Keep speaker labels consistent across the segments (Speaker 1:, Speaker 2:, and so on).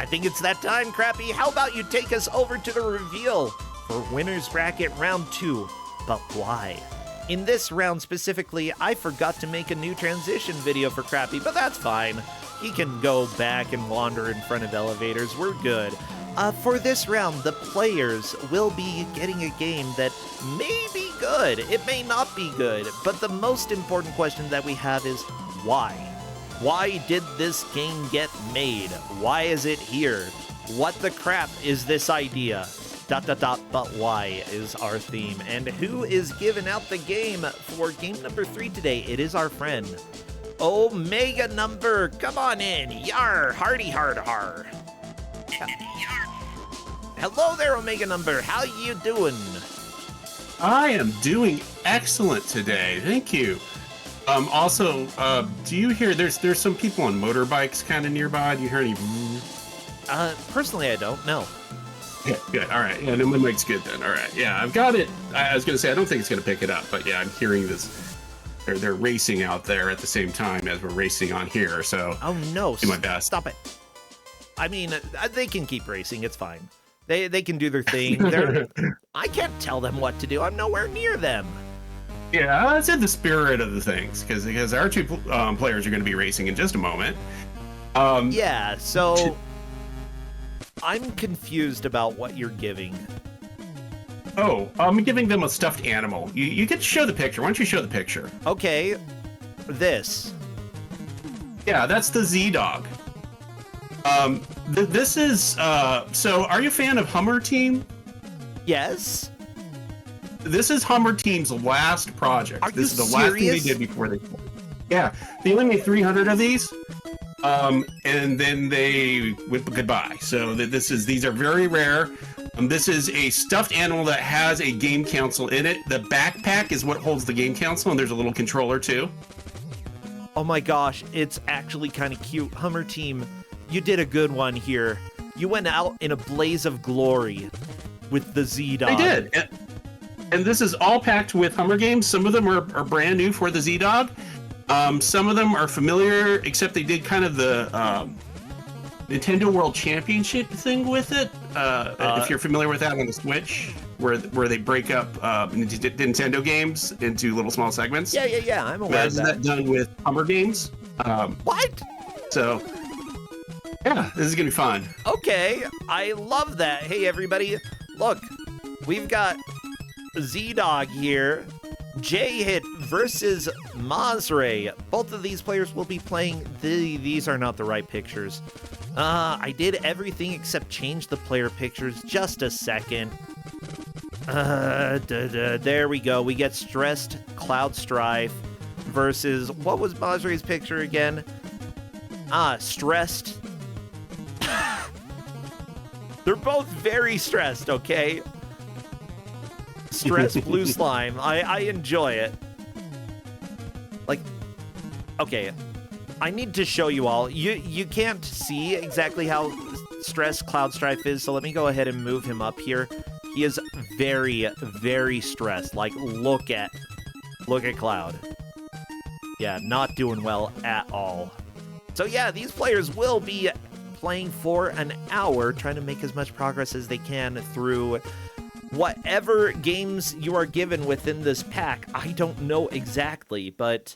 Speaker 1: I think it's that time, Crappy. How about you take us over to the reveal for Winners Bracket Round 2, but why? In this round specifically, I forgot to make a new transition video for Crappy, but that's fine. He can go back and wander in front of elevators. We're good. For this round, the players will be getting a game that may be good. It may not be good, but the most important question that we have is why? Why did this game get made? Why is it here? What the crap is this idea? ... but why is our theme. And who is giving out the game for game number 3 today? It is our friend Omega Number. Come on in. Yar, hardy hard har. Hello there, Omega Number. How you doing?
Speaker 2: I am doing excellent today. Thank you. Also, do you hear there's some people on motorbikes kind of nearby? Do you hear any?
Speaker 1: Personally, I don't know.
Speaker 2: Yeah, good. All right. Yeah, no, my mic's good then. All right. Yeah, I've got it. I was going to say, I don't think it's going to pick it up, but yeah, I'm hearing this. They're racing out there at the same time as we're racing on here. So
Speaker 1: oh no,
Speaker 2: do my best.
Speaker 1: Stop it. I mean, they can keep racing. It's fine. They can do their thing. I can't tell them what to do. I'm nowhere near them.
Speaker 2: Yeah, that's in the spirit of the things, because our two players are going to be racing in just a moment.
Speaker 1: Yeah, so I'm confused about what you're giving.
Speaker 2: Oh, I'm giving them a stuffed animal. You get to show the picture. Why don't you show the picture?
Speaker 1: Okay, this.
Speaker 2: Yeah, that's the ZDog. This is, so are you a fan of Hummer Team?
Speaker 1: Yes.
Speaker 2: This is Hummer Team's last project.
Speaker 1: Are
Speaker 2: this
Speaker 1: you
Speaker 2: is the last thing
Speaker 1: serious?
Speaker 2: they did before they... Yeah, they only made 300 of these, and then they went goodbye. So these are very rare. This is a stuffed animal that has a game console in it. The backpack is what holds the game console, and there's a little controller too.
Speaker 1: Oh my gosh, it's actually kind of cute. Hummer Team, you did a good one here. You went out in a blaze of glory with the ZDog.
Speaker 2: I did. And this is all packed with Hummer games. Some of them are brand new for the ZDog. Some of them are familiar, except they did kind of the Nintendo World Championship thing with it. If you're familiar with that on the Switch, where they break up Nintendo games into little small segments.
Speaker 1: Yeah. I'm aware of that.
Speaker 2: That's done with Hummer games.
Speaker 1: What?
Speaker 2: So, yeah, this is gonna be fun.
Speaker 1: Okay, I love that. Hey, everybody, look, we've got ZDog here. J-Hit versus Mazray. Both of these players will be playing. These are not the right pictures. I did everything except change the player pictures. Just a second. There we go. We get Stressed Cloud Strife versus, what was Mazray's picture again? Stressed. They're both very stressed, okay? Stressed Blue Slime. I enjoy it. Like, okay, I need to show you all. You can't see exactly how stressed Cloud Strife is, so let me go ahead and move him up here. He is very, very stressed. Like, look at Cloud. Yeah, not doing well at all. So yeah, these players will be playing for an hour, trying to make as much progress as they can through whatever games you are given within this pack. I don't know exactly, but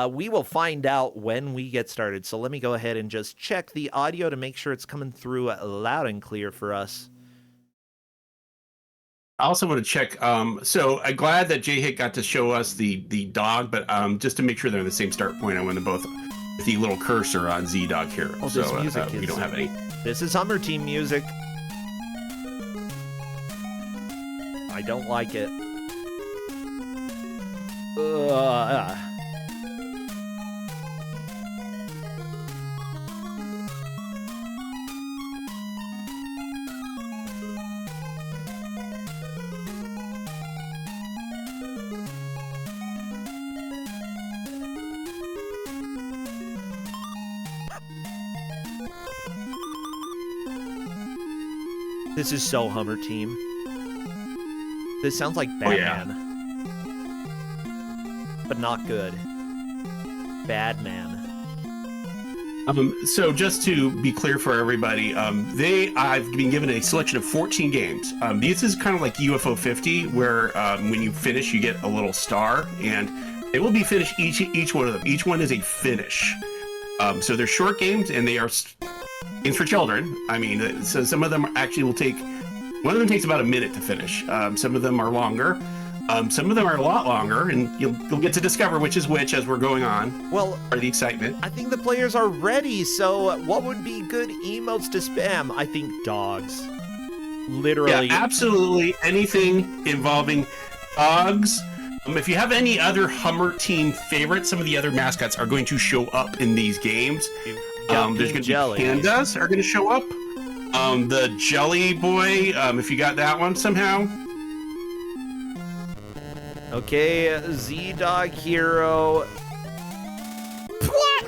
Speaker 1: we will find out when we get started. So let me go ahead and just check the audio to make sure it's coming through loud and clear for us.
Speaker 2: I also want to check. So I'm glad that J-Hit got to show us the dog, but just to make sure they're on the same start point, I want them both with the little cursor on ZDog here.
Speaker 1: Oh,
Speaker 2: so
Speaker 1: this music
Speaker 2: we don't have any.
Speaker 1: This is Hummer Team music. I don't like it. This is so Hummer Team. This sounds like Batman.
Speaker 2: Oh, yeah.
Speaker 1: But not good. Bad Man.
Speaker 2: So just to be clear for everybody, I've been given a selection of 14 games. This is kind of like UFO 50, where when you finish, you get a little star, and it will be finished each one of them. Each one is a finish. So they're short games, and they are games for children. I mean, so some of them actually will take. One of them takes about a minute to finish. Some of them are longer. Some of them are a lot longer, and you'll get to discover which is which as we're going on.
Speaker 1: Well,
Speaker 2: or the excitement.
Speaker 1: I think the players are ready, so what would be good emotes to spam? I think dogs. Literally.
Speaker 2: Yeah, absolutely anything involving dogs. If you have any other Hummer team favorites, some of the other mascots are going to show up in these games. There's going to be pandas are going to show up. The Jelly Boy, if you got that one somehow.
Speaker 1: Okay, ZDog Hero. What?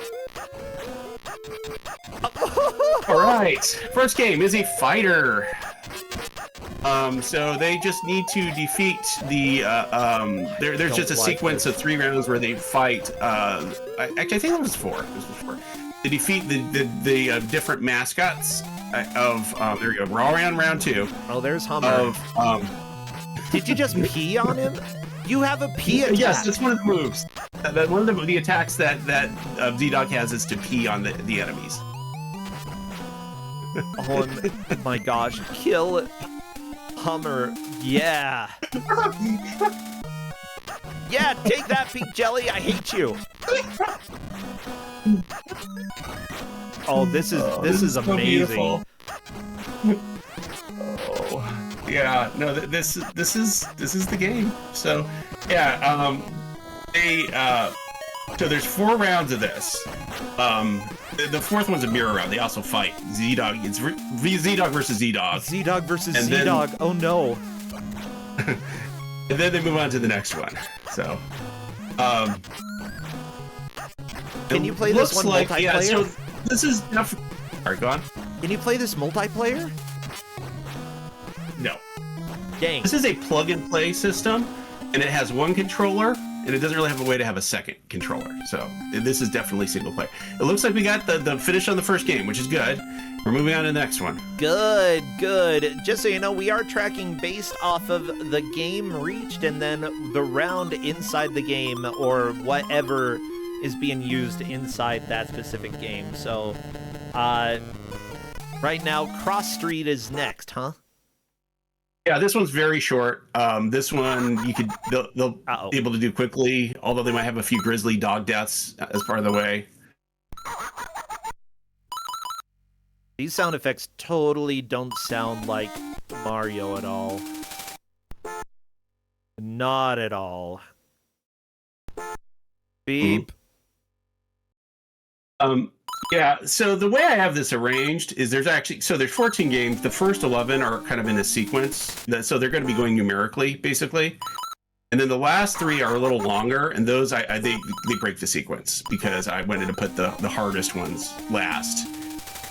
Speaker 2: All right, first game is a fighter. So they just need to defeat the. There's just a sequence of 3 rounds where they fight. I think it was 4. They defeat the different mascots of. There we go. We're all around round 2.
Speaker 1: Oh, there's Hummer. Did you just pee on him? You have a pee attack.
Speaker 2: Yes, it's one of the moves. One of the attacks that ZDog has is to pee on the enemies.
Speaker 1: Oh my gosh! Kill Hummer. Yeah. Yeah, take that, Pink Jelly. I hate you. Oh, this is amazing.
Speaker 2: Yeah, no, this is the game. So, yeah, so there's 4 rounds of this. The 4th one's a mirror round. They also fight ZDog. It's ZDog versus ZDog.
Speaker 1: ZDog versus ZDog. Oh no.
Speaker 2: And then they move on to the next one. So,
Speaker 1: can you play this one multiplayer?
Speaker 2: Yeah, so this is. All right, go on.
Speaker 1: Can you play this multiplayer?
Speaker 2: No.
Speaker 1: Dang.
Speaker 2: This is a plug-and-play system, and it has 1 controller, and it doesn't really have a way to have a second controller. So this is definitely single player. It looks like we got the finish on the first game, which is good. We're moving on to the next one.
Speaker 1: Good. Just so you know, we are tracking based off of the game reached and then the round inside the game or whatever is being used inside that specific game. So, right now, Cross Street is next, huh?
Speaker 2: Yeah, this one's very short. This one they'll be able to do quickly, although they might have a few grisly dog deaths as part of the way.
Speaker 1: These sound effects totally don't sound like Mario at all. Not at all. Beep.
Speaker 2: Yeah, so the way I have this arranged is there's 14 games. The first 11 are kind of in a sequence, so they're going to be going numerically, basically. And then the last 3 are a little longer, and those they break the sequence because I wanted to put the hardest ones last.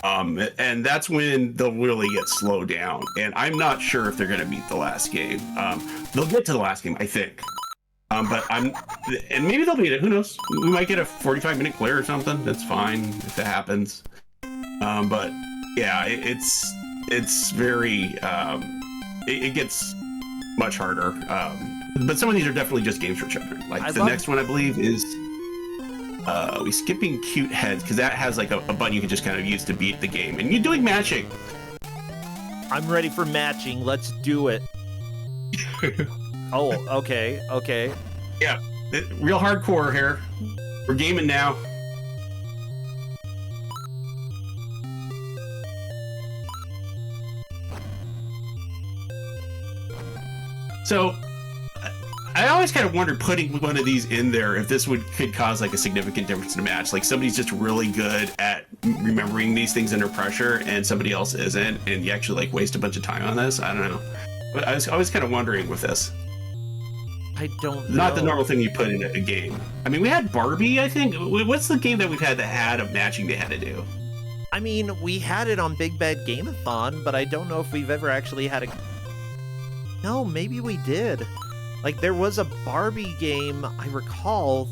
Speaker 2: And that's when they'll really get slowed down. And I'm not sure if they're going to beat the last game. They'll get to the last game, I think. And maybe they'll beat it. Who knows? We might get a 45-minute clear or something. That's fine if that happens. But yeah, it's very it gets much harder. But some of these are definitely just games for children. Like next one, I believe, is we skipping cute heads because that has like a button you can just kind of use to beat the game, and you're doing matching.
Speaker 1: I'm ready for matching. Let's do it. Oh, okay.
Speaker 2: Yeah, real hardcore here. We're gaming now. So, I always kind of wondered putting one of these in there if this could cause like a significant difference in a match. Like somebody's just really good at remembering these things under pressure, and somebody else isn't, and you actually like waste a bunch of time on this. I don't know. But I was always kind of wondering with this.
Speaker 1: I don't know.
Speaker 2: Not the normal thing you put in a game. I mean, we had Barbie, I think. What's the game that we've had that had a matching they had to do?
Speaker 1: I mean, we had it on Big Bad Game-a-thon, but I don't know if we've ever actually had a... No, maybe we did. Like, there was a Barbie game, I recall,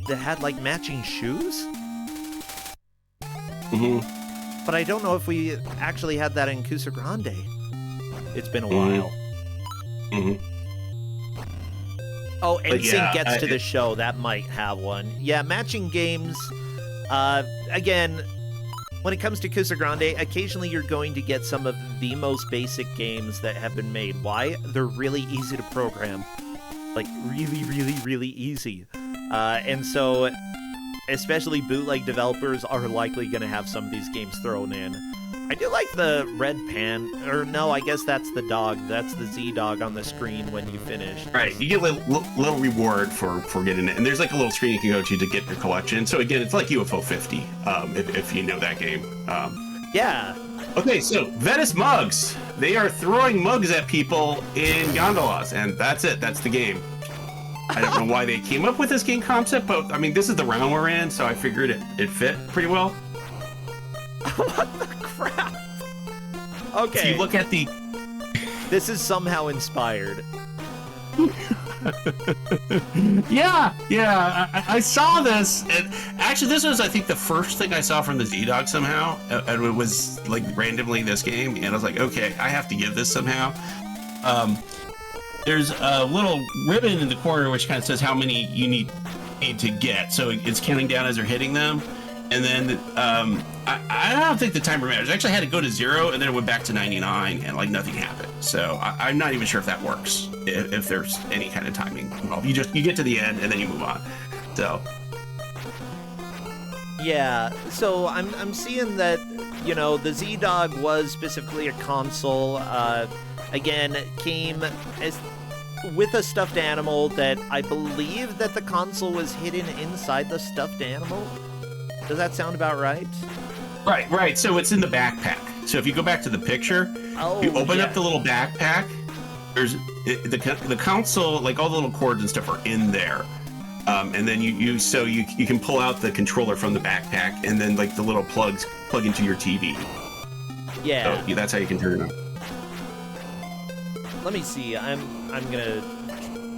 Speaker 1: that had, like, matching shoes? But I don't know if we actually had that in Kusogrand8. It's been a while. Oh, NSYNC gets to the show. That might have one. Yeah, matching games. Again, when it comes to Kusogrand8, occasionally you're going to get some of the most basic games that have been made. Why? They're really easy to program. Like, really, really, really easy. And so, especially bootleg developers are likely going to have some of these games thrown in. I do like the red pan, or no, I guess that's the dog. That's the ZDog on the screen when you finish.
Speaker 2: Right, you get a little reward for getting it, and there's like a little screen you can go to get your collection. So again, it's like UFO 50, if you know that game.
Speaker 1: Yeah.
Speaker 2: Okay, so Venice mugs. They are throwing mugs at people in gondolas, and that's it. That's the game. I don't know why they came up with this game concept, but I mean, this is the round we're in, so I figured it fit pretty well.
Speaker 1: What the crap? Okay.
Speaker 2: If you look at the...
Speaker 1: This is somehow inspired.
Speaker 2: Yeah. I saw this, and actually this was, I think, the first thing I saw from the ZDog somehow, and it was like randomly this game, and I was like, okay, I have to give this somehow. There's a little ribbon in the corner which kind of says how many you need to get, so it's counting down as they're hitting them. And then I don't think the timer matters. I actually had to go to 0, and then it went back to 99, and like nothing happened. So I'm not even sure if that works, if there's any kind of timing involved. You get to the end, and then you move on. So
Speaker 1: yeah. So I'm seeing that, you know, the ZDog was specifically a console. Again, came as with a stuffed animal that I believe that the console was hidden inside the stuffed animal. Does that sound about right?
Speaker 2: Right. So it's in the backpack. So if you go back to the picture, you open up the little backpack. There's the console, like all the little cords and stuff are in there. And then you can pull out the controller from the backpack, and then like the little plugs plug into your TV.
Speaker 1: Yeah.
Speaker 2: So that's how you can turn it on.
Speaker 1: Let me see. I'm gonna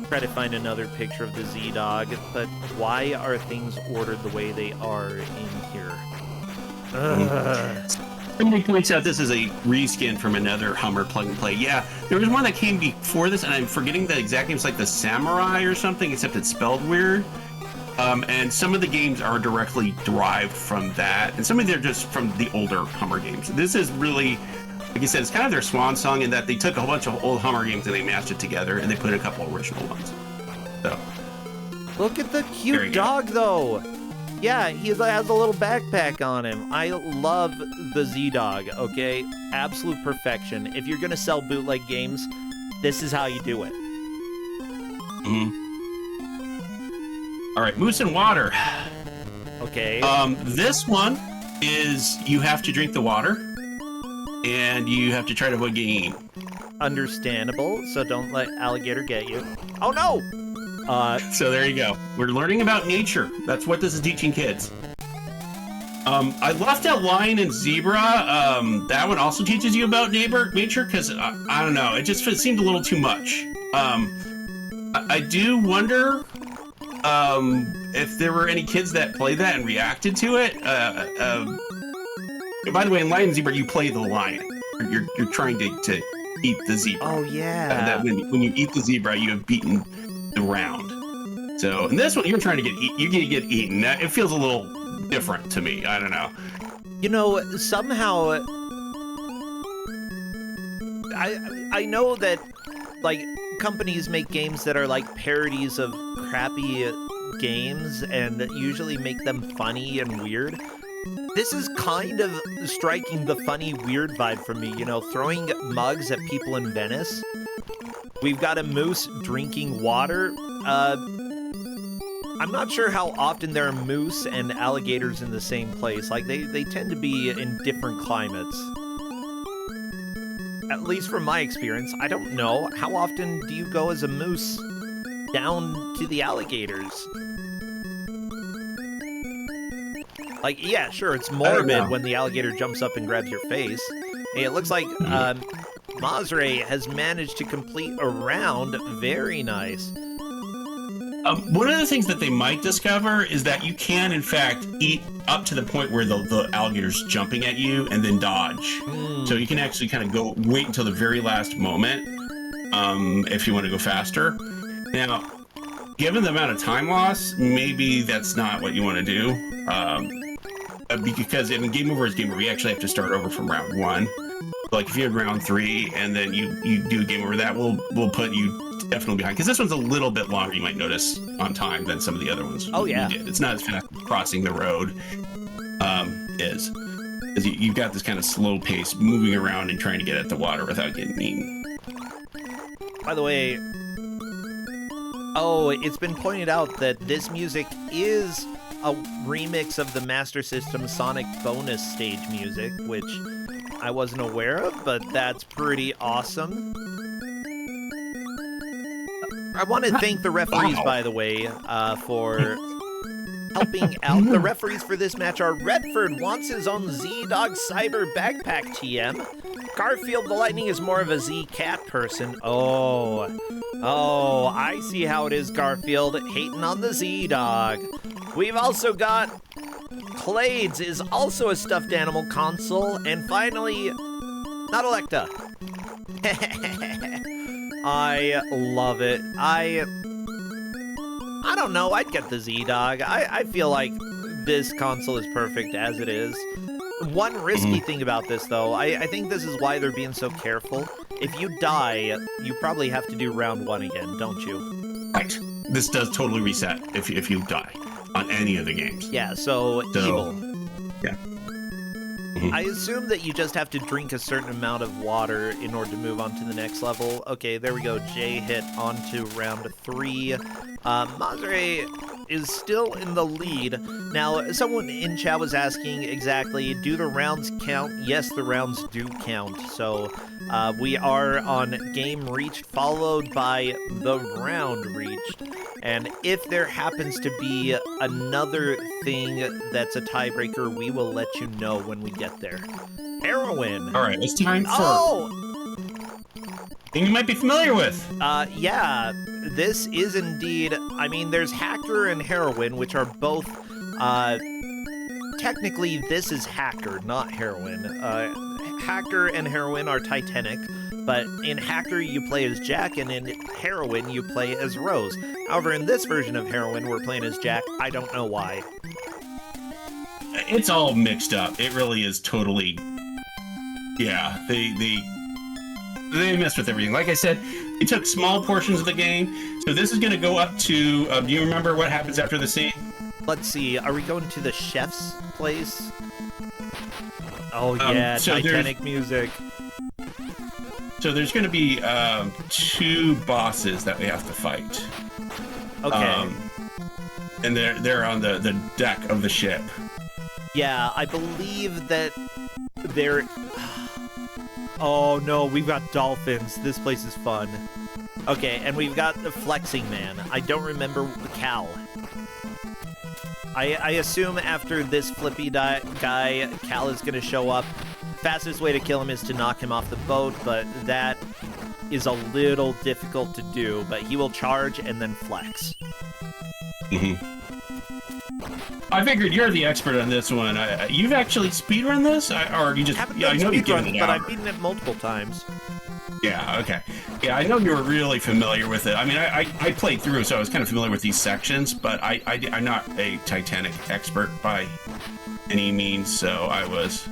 Speaker 1: try to find another picture of the ZDog, but why are things ordered the way they are in here?
Speaker 2: Somebody points out this is a reskin from another Hummer plug and play. Yeah, there was one that came before this, and I'm forgetting the exact name. It's like the Samurai or something, except it's spelled weird. And some of the games are directly derived from that, and some of them are just from the older Hummer games. This is really, like I said, it's kind of their swan song in that they took a whole bunch of old Hummer games and they mashed it together, and they put in a couple original ones. So,
Speaker 1: look at the cute dog, though. Yeah, he has a little backpack on him. I love the ZDog, okay? Absolute perfection. If you're going to sell bootleg games, this is how you do it.
Speaker 2: All right, Moose and Water.
Speaker 1: Okay.
Speaker 2: This one is you have to drink the water, and you have to try to avoid getting eaten.
Speaker 1: Understandable, so don't let alligator get you. Oh, no!
Speaker 2: So there you go. We're learning about nature. That's what this is teaching kids. I left out lion and zebra. That one also teaches you about nature, because I don't know. It seemed a little too much. I do wonder if there were any kids that played that and reacted to it. By the way, in lion and zebra, you play the lion. You're trying to eat the zebra.
Speaker 1: Oh yeah.
Speaker 2: That when you eat the zebra, you have beaten the round. So in this one, you're trying to get eaten. It feels a little different to me. I don't know.
Speaker 1: You know, somehow I know that like companies make games that are like parodies of crappy games and usually make them funny and weird. This is kind of striking the funny, weird vibe for me, you know, throwing mugs at people in Venice. We've got a moose drinking water. I'm not sure how often there are moose and alligators in the same place. Like, they tend to be in different climates. At least from my experience, I don't know. How often do you go as a moose down to the alligators? Like, yeah, sure, it's morbid when the alligator jumps up and grabs your face. Hey, it looks like Mazre has managed to complete a round. Very nice.
Speaker 2: One of the things that they might discover is that you can, in fact, eat up to the point where the alligator's jumping at you and then dodge. So you can actually kind of wait until the very last moment if you want to go faster. Now, given the amount of time loss, maybe that's not what you want to do. Because in Game Over is Game Over, you actually have to start over from round 1. Like if you had round 3 and then you do a Game Over, that will put you definitely behind. Because this one's a little bit longer, you might notice, on time than some of the other ones.
Speaker 1: Oh, yeah.
Speaker 2: It's not as fast crossing the road is. Because you've got this kind of slow pace moving around and trying to get at the water without getting eaten.
Speaker 1: By the way, it's been pointed out that this music is a remix of the Master System Sonic bonus stage music, which I wasn't aware of, but that's pretty awesome. I want to thank the referees, by the way, for helping out. The referees for this match are Redford wants his own ZDog Cyber Backpack TM. Garfield the Lightning is more of a Z-Cat person. Oh, I see how it is, Garfield, hating on the Z-Dog. We've also got Clades is also a stuffed animal console. And finally, not Electa. I love it. I don't know. I'd get the Z-Dog. I feel like this console is perfect as it is. One risky thing about this, though, I think this is why they're being so careful. If you die, you probably have to do round 1 again, don't you?
Speaker 2: Right. This does totally reset if you die on any of the games.
Speaker 1: Yeah, so evil.
Speaker 2: Yeah.
Speaker 1: I assume that you just have to drink a certain amount of water in order to move on to the next level. Okay, there we go. Jay hit onto round 3. Mazare is still in the lead. Now, someone in chat was asking exactly, do the rounds count? Yes, the rounds do count. So we are on game reached followed by the round reached. And if there happens to be another thing that's a tiebreaker, we will let you know when we get there. Heroin.
Speaker 2: All right, it's time for thing you might be familiar with.
Speaker 1: Yeah, this is indeed, I mean, there's Hacker and Heroin, which are both, technically this is Hacker, not Heroin. Hacker and Heroin are Titanic, but in Hacker you play as Jack, and in Heroin you play as Rose. However, in this version of Heroin, we're playing as Jack. I don't know why.
Speaker 2: It's all mixed up. It really is totally, yeah, they messed with everything. Like I said, it took small portions of the game. So this is going to go up to, do you remember what happens after the scene?
Speaker 1: Let's see. Are we going to the chef's place? Oh, yeah,
Speaker 2: so
Speaker 1: Titanic music.
Speaker 2: So there's going to be 2 bosses that we have to fight.
Speaker 1: Okay.
Speaker 2: And they're on the deck of the ship.
Speaker 1: Yeah, I believe that they're... Oh no, we've got dolphins. This place is fun. Okay, and we've got the Flexing Man. I don't remember Cal. I assume after this flippy guy, Cal is going to show up. Fastest way to kill him is to knock him off the boat, but that is a little difficult to do. But he will charge and then flex.
Speaker 2: I figured you're the expert on this one. You've actually speedrun this, or you just?
Speaker 1: Yeah, I know you've given it, but I've beaten it multiple times.
Speaker 2: Yeah. Okay. Yeah, I know you were really familiar with it. I mean, I played through, so I was kind of familiar with these sections, but I'm not a Titanic expert by any means, so I was.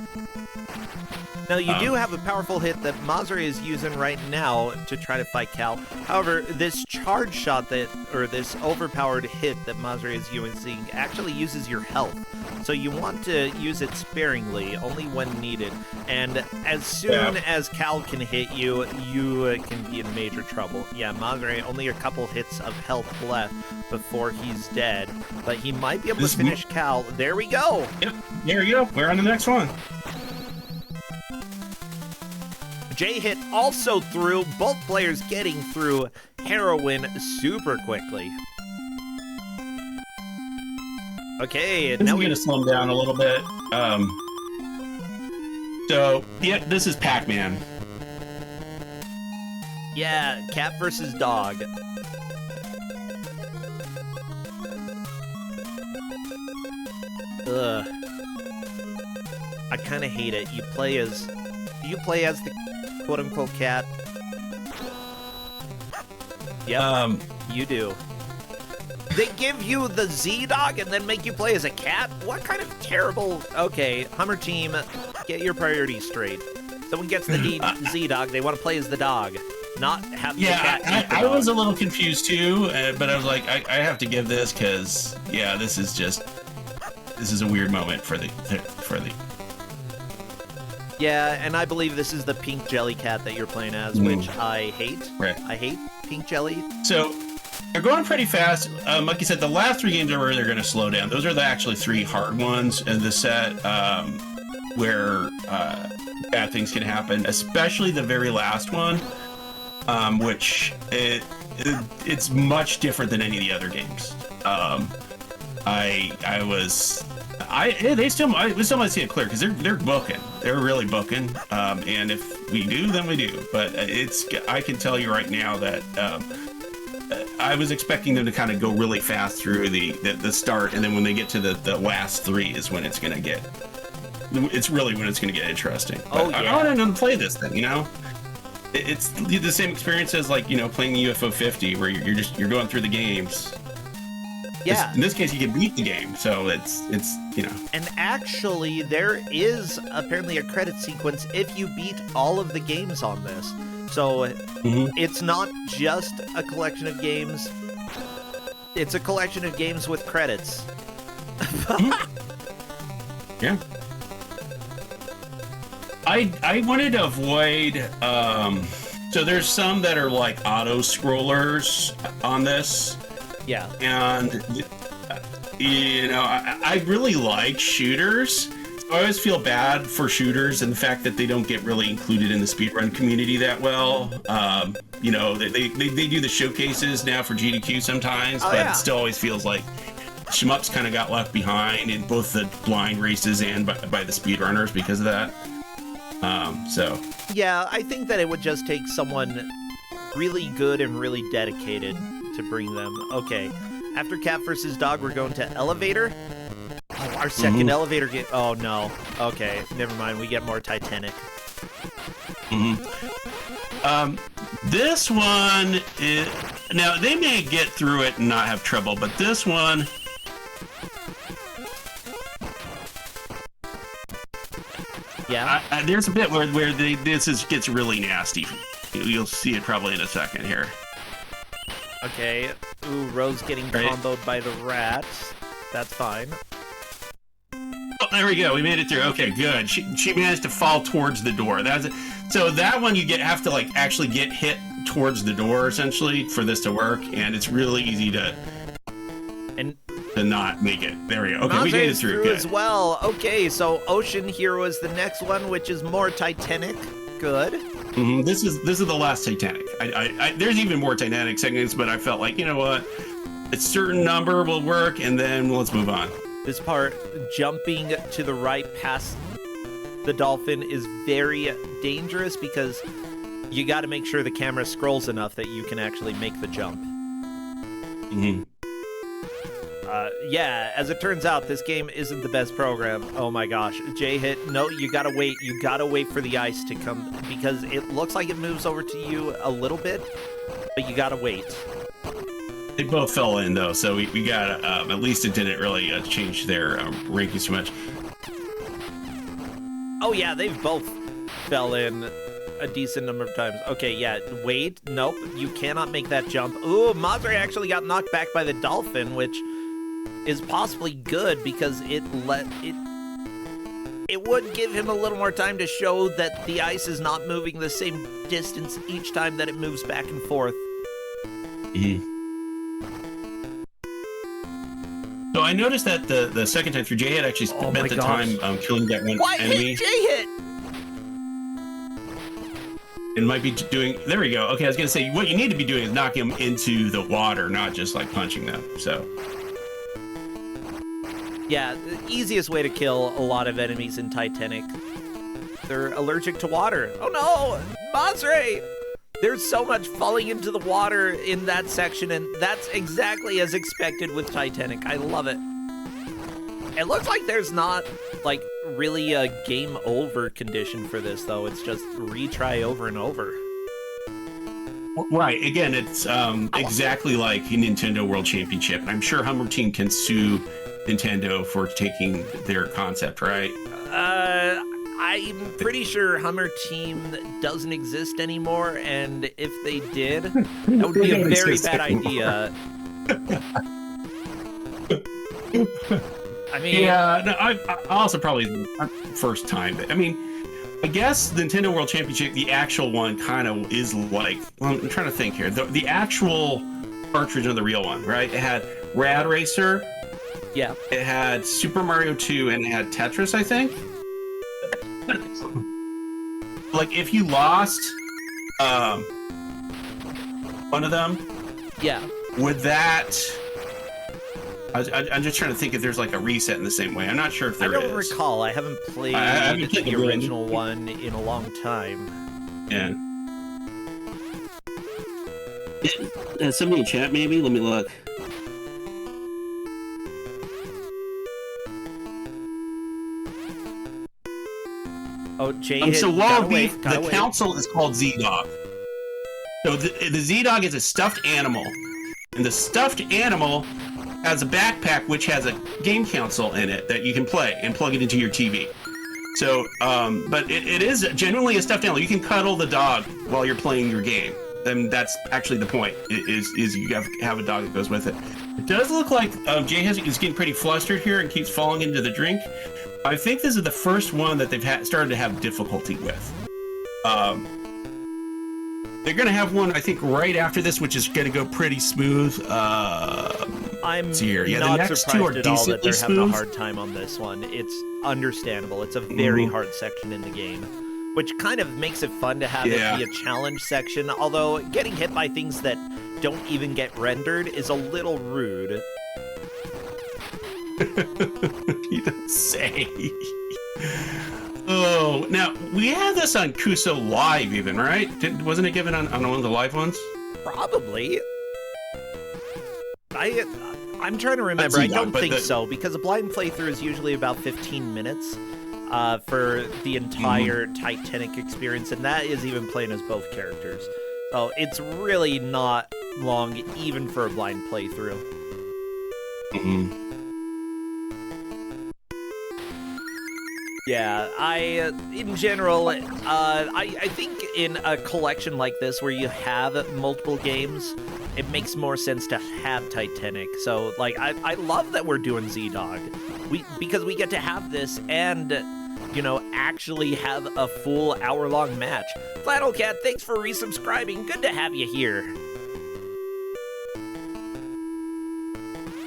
Speaker 1: Now, you do have a powerful hit that Mazare is using right now to try to fight Cal. However, this charge shot or this overpowered hit that Mazare is using actually uses your health. So you want to use it sparingly, only when needed. And as soon as Cal can hit you, you can be in major trouble. Yeah, Mazare, only a couple hits of health left before he's dead. But he might be able to finish Cal. There we go!
Speaker 2: Yep, there you go. We're on the next one.
Speaker 1: Jay hit also through, both players getting through Heroin super quickly. Okay,
Speaker 2: now we're gonna slow him down a little bit. So yeah, this is Pac-Man.
Speaker 1: Yeah, cat versus dog. Ugh. I kind of hate it. Do you play as the quote-unquote cat? Yep, you do. They give you the ZDog and then make you play as a cat? What kind of terrible... Okay, Hummer Team, get your priorities straight. Someone gets the ZDog, they want to play as the dog, not have the cat eat the
Speaker 2: I
Speaker 1: dog.
Speaker 2: was a little confused too, but I was like, I have to give this because, yeah, this is a weird moment for the.
Speaker 1: Yeah, and I believe this is the pink jelly cat that you're playing as, which I hate.
Speaker 2: Right.
Speaker 1: I hate pink jelly.
Speaker 2: So they're going pretty fast. Like you said, the last 3 games are where they're going to slow down. Those are actually 3 hard ones in the set where bad things can happen, especially the very last one, which it's much different than any of the other games. We still might see it clear because they're booking. They're really booking. And if we do, then we do. But I can tell you right now that I was expecting them to kind of go really fast through the start, and then when they get to the last 3 is when it's going to get. It's really when it's going to get interesting. But
Speaker 1: yeah.
Speaker 2: I want to play this thing, you know. It's the same experience as like playing the UFO 50, where you're going through the games.
Speaker 1: Yeah.
Speaker 2: In this case, you can beat the game, so it's.
Speaker 1: And actually, there is apparently a credit sequence if you beat all of the games on this. So it's not just a collection of games. It's a collection of games with credits.
Speaker 2: Yeah. I wanted to avoid. So there's some that are like auto scrollers on this.
Speaker 1: Yeah.
Speaker 2: And I really like shooters. I always feel bad for shooters and the fact that they don't get really included in the speedrun community that well. They do the showcases now for GDQ sometimes, but it still always feels like shmups kind of got left behind in both the blind races and by the speedrunners because of that.
Speaker 1: Yeah, I think that it would just take someone really good and really dedicated to bring them. Okay, after Cat vs. Dog, we're going to Elevator. Oh, our second Elevator game. Oh, no. Okay, never mind. We get more Titanic.
Speaker 2: This one is... Now, they may get through it and not have trouble, but this one...
Speaker 1: Yeah?
Speaker 2: There's a bit where this gets really nasty. You'll see it probably in a second here.
Speaker 1: Okay. Ooh, Rose getting comboed by the rat. That's fine.
Speaker 2: Oh, there we go. We made it through. Okay, good. She managed to fall towards the door. That's it. So that one you have to like actually get hit towards the door essentially for this to work, and it's really easy to not make it. There we go. Okay, we made it through. Good.
Speaker 1: As well. Okay, so Ocean Hero is the next one, which is more Titanic. Good.
Speaker 2: This is the last Titanic. There's even more Titanic segments, but I felt like, you know what, a certain number will work, and then let's move on.
Speaker 1: This part, jumping to the right past the dolphin, is very dangerous because you got to make sure the camera scrolls enough that you can actually make the jump. Yeah, as it turns out, this game isn't the best program. Oh my gosh. J-Hit, no, you gotta wait. You gotta wait for the ice to come, because it looks like it moves over to you a little bit, but you gotta wait.
Speaker 2: They both fell in, though, so we got, at least it didn't really change their rankings too much.
Speaker 1: Oh yeah, they've both fell in a decent number of times. Okay, yeah, wait. Nope, you cannot make that jump. Ooh, Madre actually got knocked back by the dolphin, which is possibly good because it would give him a little more time to show that the ice is not moving the same distance each time that it moves back and forth.
Speaker 2: So I noticed that the second time through, J-Hit actually spent the time killing that one enemy.
Speaker 1: Why J-Hit?
Speaker 2: It might be doing... There we go. Okay, I was going to say, what you need to be doing is knocking them into the water, not just, like, punching them, so...
Speaker 1: Yeah, the easiest way to kill a lot of enemies in Titanic. They're allergic to water. Oh no! Mazre! There's so much falling into the water in that section, and that's exactly as expected with Titanic. I love it. It looks like there's not, like, really a game over condition for this, though. It's just retry over and over.
Speaker 2: Right. Again, it's exactly like a Nintendo World Championship. I'm sure Hummer Team can sue Nintendo for taking their concept, right?
Speaker 1: I'm pretty sure Hummer Team doesn't exist anymore, and if they did, that would be a very bad idea. I mean,
Speaker 2: yeah, no, I also probably first time. I mean, I guess the Nintendo World Championship, the actual one, kind of is like. Well, I'm trying to think here. The actual cartridge of the real one, right? It had Rad Racer.
Speaker 1: Yeah.
Speaker 2: It had Super Mario 2, and it had Tetris, I think. Like, if you lost one of them,
Speaker 1: yeah,
Speaker 2: would that? I'm just trying to think if there's like a reset in the same way. I'm not sure if there is.
Speaker 1: I don't recall. I haven't played the original one in a long time.
Speaker 2: Yeah. Somebody in chat, maybe? Let me look.
Speaker 1: Oh, Jay.
Speaker 2: So Wall Beef, the council is called ZDog. So the ZDog is a stuffed animal, and the stuffed animal has a backpack which has a game console in it that you can play and plug it into your TV. So, but it is genuinely a stuffed animal. You can cuddle the dog while you're playing your game. And that's actually the point. Is you have a dog that goes with it. It does look like Jay is getting pretty flustered here and keeps falling into the drink. I think this is the first one that they've started to have difficulty with. They're going to have one, I think, right after this, which is going to go pretty smooth.
Speaker 1: I'm
Speaker 2: not
Speaker 1: surprised at all that they're having a hard time on this one. It's understandable. It's a very hard section in the game, which kind of makes it fun to have it be a challenge section, although getting hit by things that don't even get rendered is a little rude.
Speaker 2: He doesn't say. Oh, now, we had this on Kuso Live even, right? Wasn't it given on one of the live ones?
Speaker 1: Probably. I'm trying to remember. I don't think so, because a blind playthrough is usually about 15 minutes for the entire Titanic experience, and that is even playing as both characters. So it's really not long, even for a blind playthrough. Yeah, in general, I think in a collection like this where you have multiple games, it makes more sense to have Titanic. So, like, I love that we're doing ZDog. Because we get to have this and, you know, actually have a full hour-long match. Flannelcat, thanks for resubscribing. Good to have you here.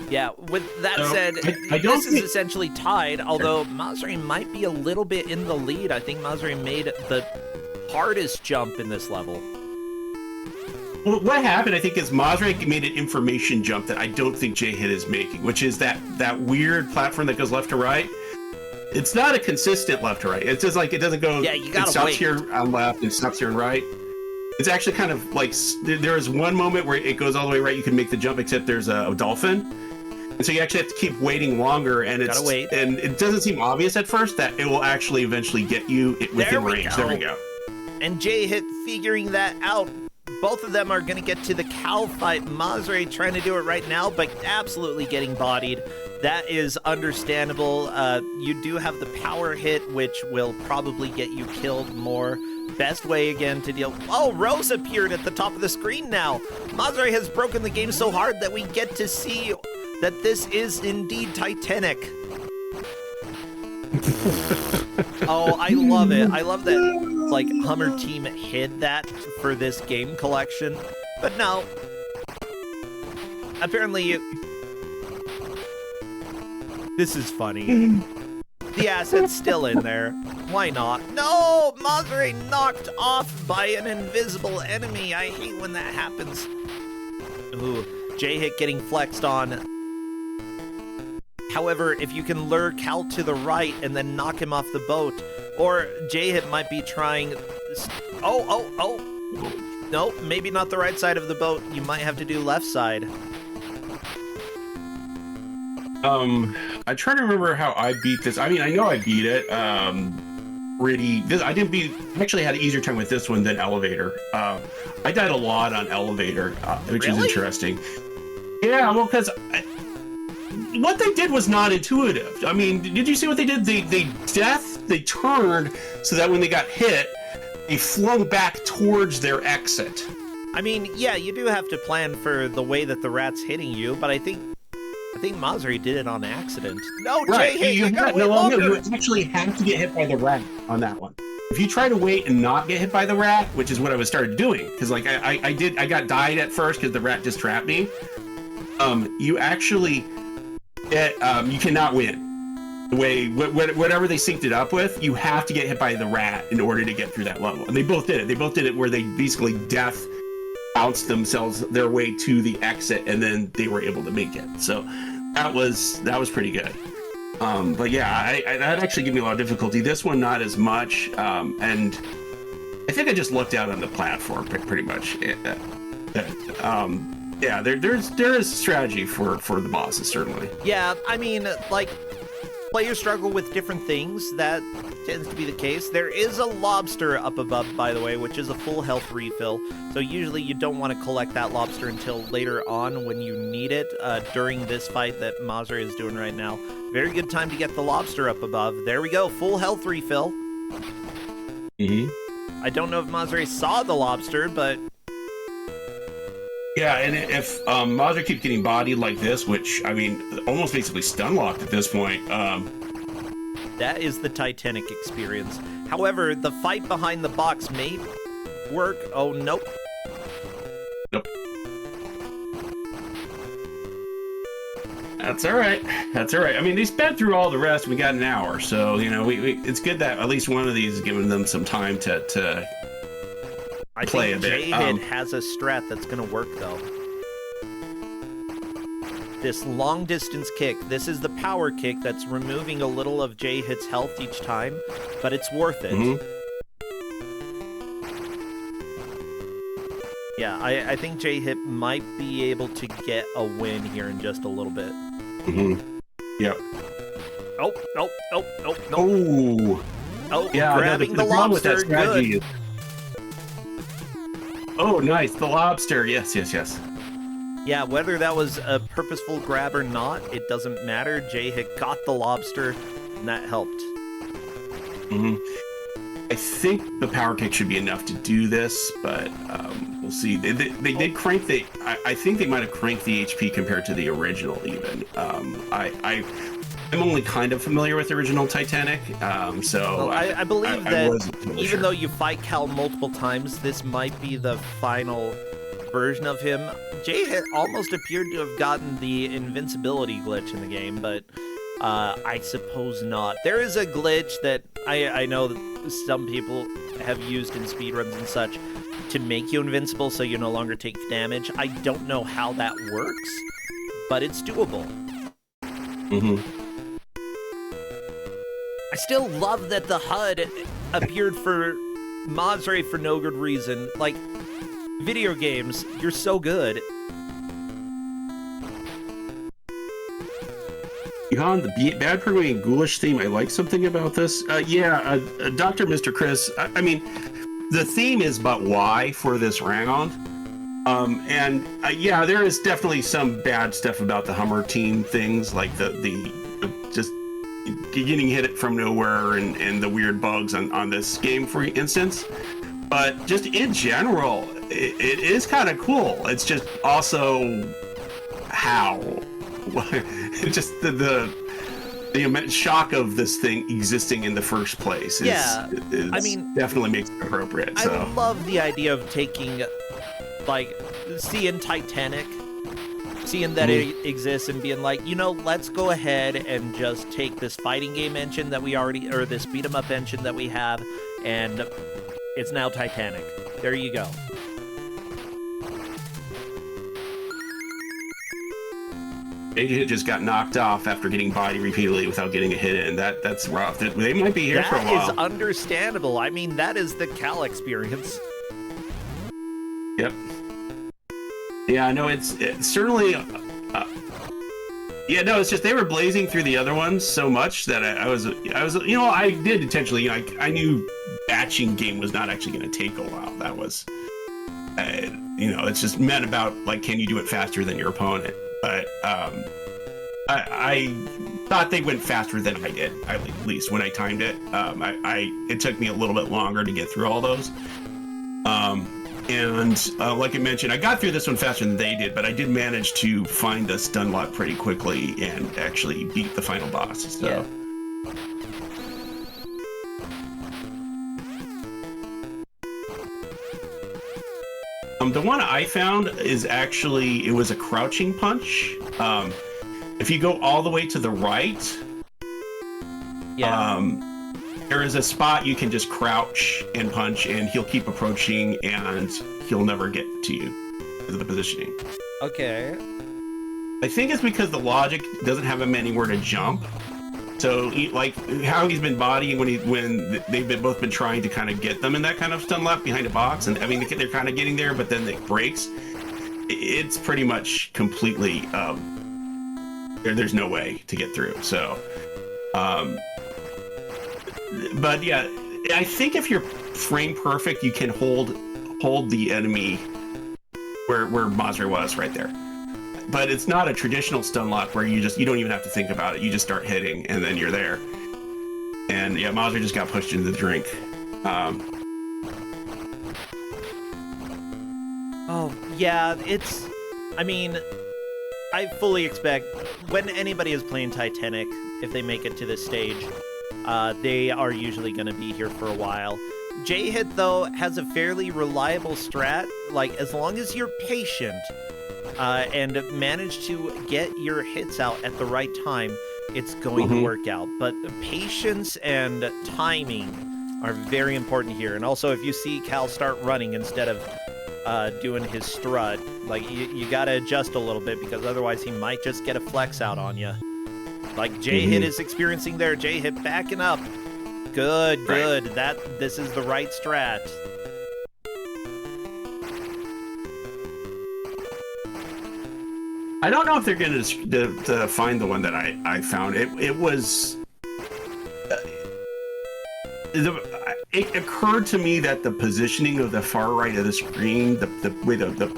Speaker 1: Yeah, with that said, this is essentially tied, although Masri might be a little bit in the lead. I think Masri made the hardest jump in this level.
Speaker 2: Well, what happened, I think, is Masri made an information jump that I don't think J-Hit is making, which is that weird platform that goes left to right. It's not a consistent left to right. It's just like it doesn't go.
Speaker 1: Yeah, you gotta
Speaker 2: it stops
Speaker 1: wait.
Speaker 2: Here on left and stops here on right. It's actually kind of like there is one moment where it goes all the way right. You can make the jump, except there's a dolphin. And so you actually have to keep waiting longer, and and it doesn't seem obvious at first that it will actually eventually get you within range. There we go.
Speaker 1: And J-Hit figuring that out. Both of them are going to get to the cow fight. Masri trying to do it right now, but absolutely getting bodied. That is understandable. You do have the power hit, which will probably get you killed more. Best way again to deal. Oh, Rose appeared at the top of the screen now. Masri has broken the game so hard that we get to see that this is indeed Titanic. Oh, I love it. I love that, like, Hummer Team hid that for this game collection. But no. Apparently, this is funny. The asset's still in there. Why not? No! Masri knocked off by an invisible enemy. I hate when that happens. Ooh, J-Hit getting flexed on. However, if you can lure Cal to the right and then knock him off the boat, or J-Hit might be trying... Oh. No, maybe not the right side of the boat. You might have to do left side.
Speaker 2: I try to remember how I beat this. I mean, I know I beat it. I didn't beat. Actually, had an easier time with this one than Elevator. I died a lot on Elevator, which is interesting. Yeah, well, because what they did was not intuitive. I mean, did you see what they did? They turned so that when they got hit, they flung back towards their exit.
Speaker 1: I mean, yeah, you do have to plan for the way that the rat's hitting you, but I think Mazuri did it on accident. No,
Speaker 2: right.
Speaker 1: Jay,
Speaker 2: you actually have to get hit by the rat on that one. If you try to wait and not get hit by the rat, which is what I was started doing, because like I got died at first because the rat just trapped me. You actually get you cannot win. The way whatever they synced it up with, you have to get hit by the rat in order to get through that level. And they both did it. They both did it where they basically death bounced themselves their way to the exit, and then they were able to make it. So that was pretty good. But yeah, that actually gave me a lot of difficulty. This one not as much. And I think I just looked out on the platform pretty much. Yeah, there is strategy for the bosses, certainly.
Speaker 1: Yeah, I mean, like, players struggle with different things. That tends to be the case. There is a lobster up above, by the way, which is a full health refill. So usually you don't want to collect that lobster until later on when you need it. During this fight that Mazuri is doing right now. Very good time to get the lobster up above. There we go, full health refill.
Speaker 2: Mm-hmm.
Speaker 1: I don't know if Mazuri saw the lobster, but...
Speaker 2: Yeah, and if Mazuri keeps getting bodied like this, which, I mean, almost basically stun-locked at this point.
Speaker 1: That is the Titanic experience. However, the fight behind the box may work. Oh, nope.
Speaker 2: Nope. That's all right. That's all right. I mean, they sped through all the rest. We got an hour, so, you know, it's good that at least one of these is giving them some time to play a bit.
Speaker 1: J-Hit has a strat that's going to work, though. This long-distance kick, this is the power kick that's removing a little of J-Hit's health each time, but it's worth it.
Speaker 2: Mm-hmm.
Speaker 1: Yeah, I think J-Hit might be able to get a win here in just a little bit.
Speaker 2: Mm-hmm. Yep.
Speaker 1: Oh, no. Oh,
Speaker 2: yeah,
Speaker 1: grabbing
Speaker 2: the
Speaker 1: the
Speaker 2: problem with that
Speaker 1: lobster,
Speaker 2: strategy
Speaker 1: good.
Speaker 2: is... Oh, nice, the lobster, yes.
Speaker 1: Yeah, whether that was a purposeful grab or not, it doesn't matter. J-Hit got the lobster, and that helped.
Speaker 2: Mm-hmm. I think the power kick should be enough to do this, but we'll see. They did crank the... I think they might have cranked the HP compared to the original, even. I'm only kind of familiar with the original Titanic, so...
Speaker 1: Well, I believe that
Speaker 2: totally
Speaker 1: even though you fight Cal multiple times, this might be the final version of him. J-Hit almost appeared to have gotten the invincibility glitch in the game, but I suppose not. There is a glitch that I know that some people have used in speedruns and such to make you invincible so you no longer take damage. I don't know how that works, but it's doable.
Speaker 2: Mm-hmm.
Speaker 1: I still love that the HUD appeared for Mazuri for no good reason. Like, video games, you're so good.
Speaker 2: Beyond the bad programming ghoulish theme, I like something about this. Dr. Mr. Chris, I mean, the theme is but why for this round. There is definitely some bad stuff about the Hummer team things, like the just getting hit from nowhere and the weird bugs on this game, for instance. But just in general, it is kind of cool. It's just also how. Just the immense shock of this thing existing in the first place definitely makes it appropriate. So.
Speaker 1: I love the idea of taking, like, seeing Titanic, seeing that it exists and being like, let's go ahead and just take this fighting game engine that we already, or this beat 'em up engine that we have, and it's now Titanic. There you go.
Speaker 2: It just got knocked off after getting bodied repeatedly without getting a hit in. That's rough. They might be here for a while.
Speaker 1: That is understandable. I mean, that is the Cal experience.
Speaker 2: Yep. Yeah, no, it's certainly... Yeah, no, it's just they were blazing through the other ones so much that I was, you know, I did intentionally, you know, I knew batching game was not actually going to take a while. That was, you know, it's just meant about, like, can you do it faster than your opponent? But I thought they went faster than I did, at least when I timed it. It took me a little bit longer to get through all those. Like I mentioned, I got through this one faster than they did, but I did manage to find the stun lock pretty quickly and actually beat the final boss. So.
Speaker 1: Yeah.
Speaker 2: The one I found is actually, it was a crouching punch. If you go all the way to the right, there is a spot you can just crouch and punch, and he'll keep approaching, and he'll never get to you because of the positioning.
Speaker 1: Okay.
Speaker 2: I think it's because the logic doesn't have him anywhere to jump. So, like how he's been bodying when they've both been trying to kind of get them in that kind of stun lock behind a box, and I mean they're kind of getting there, but then it breaks. It's pretty much completely. There's no way to get through. So. But yeah, I think if you're frame perfect, you can hold the enemy where Mazri was right there. But it's not a traditional stun lock where you don't even have to think about it. You just start hitting and then you're there. And yeah, Mazri just got pushed into the drink.
Speaker 1: Oh yeah, I mean, I fully expect when anybody is playing Titanic, if they make it to this stage, they are usually going to be here for a while. J-Hit, though, has a fairly reliable strat. Like, as long as you're patient and manage to get your hits out at the right time, it's going to work out. But patience and timing are very important here. And also, if you see Cal start running instead of doing his strut, like, you got to adjust a little bit, because otherwise he might just get a flex out on you. Like J-Hit is experiencing there. J-Hit backing up. Good. This is the right strat.
Speaker 2: I don't know if they're going to find the one that I found. It was... it occurred to me that the positioning of the far right of the screen, the way the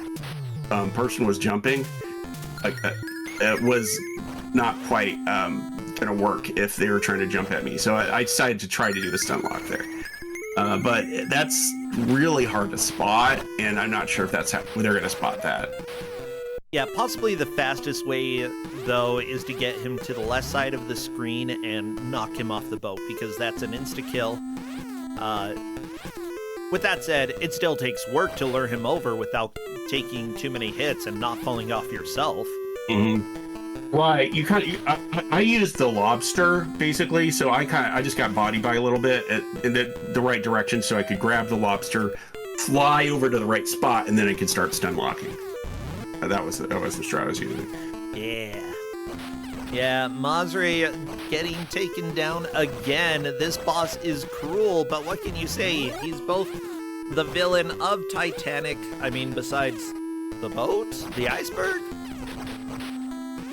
Speaker 2: person was jumping, was not quite gonna work if they were trying to jump at me. So I decided to try to do the stun lock there. But that's really hard to spot, and I'm not sure if that's how they're gonna spot that.
Speaker 1: Yeah, possibly the fastest way, though, is to get him to the left side of the screen and knock him off the boat, because that's an insta-kill. With that said, it still takes work to lure him over without taking too many hits and not falling off yourself.
Speaker 2: Right, I used the lobster basically, so I just got bodied by a little bit in the right direction, so I could grab the lobster, fly over to the right spot, and then I could start stun locking. That was the strat I was using.
Speaker 1: Yeah, Mazri getting taken down again. This boss is cruel, but what can you say? He's both the villain of Titanic. I mean, besides the boat, the iceberg.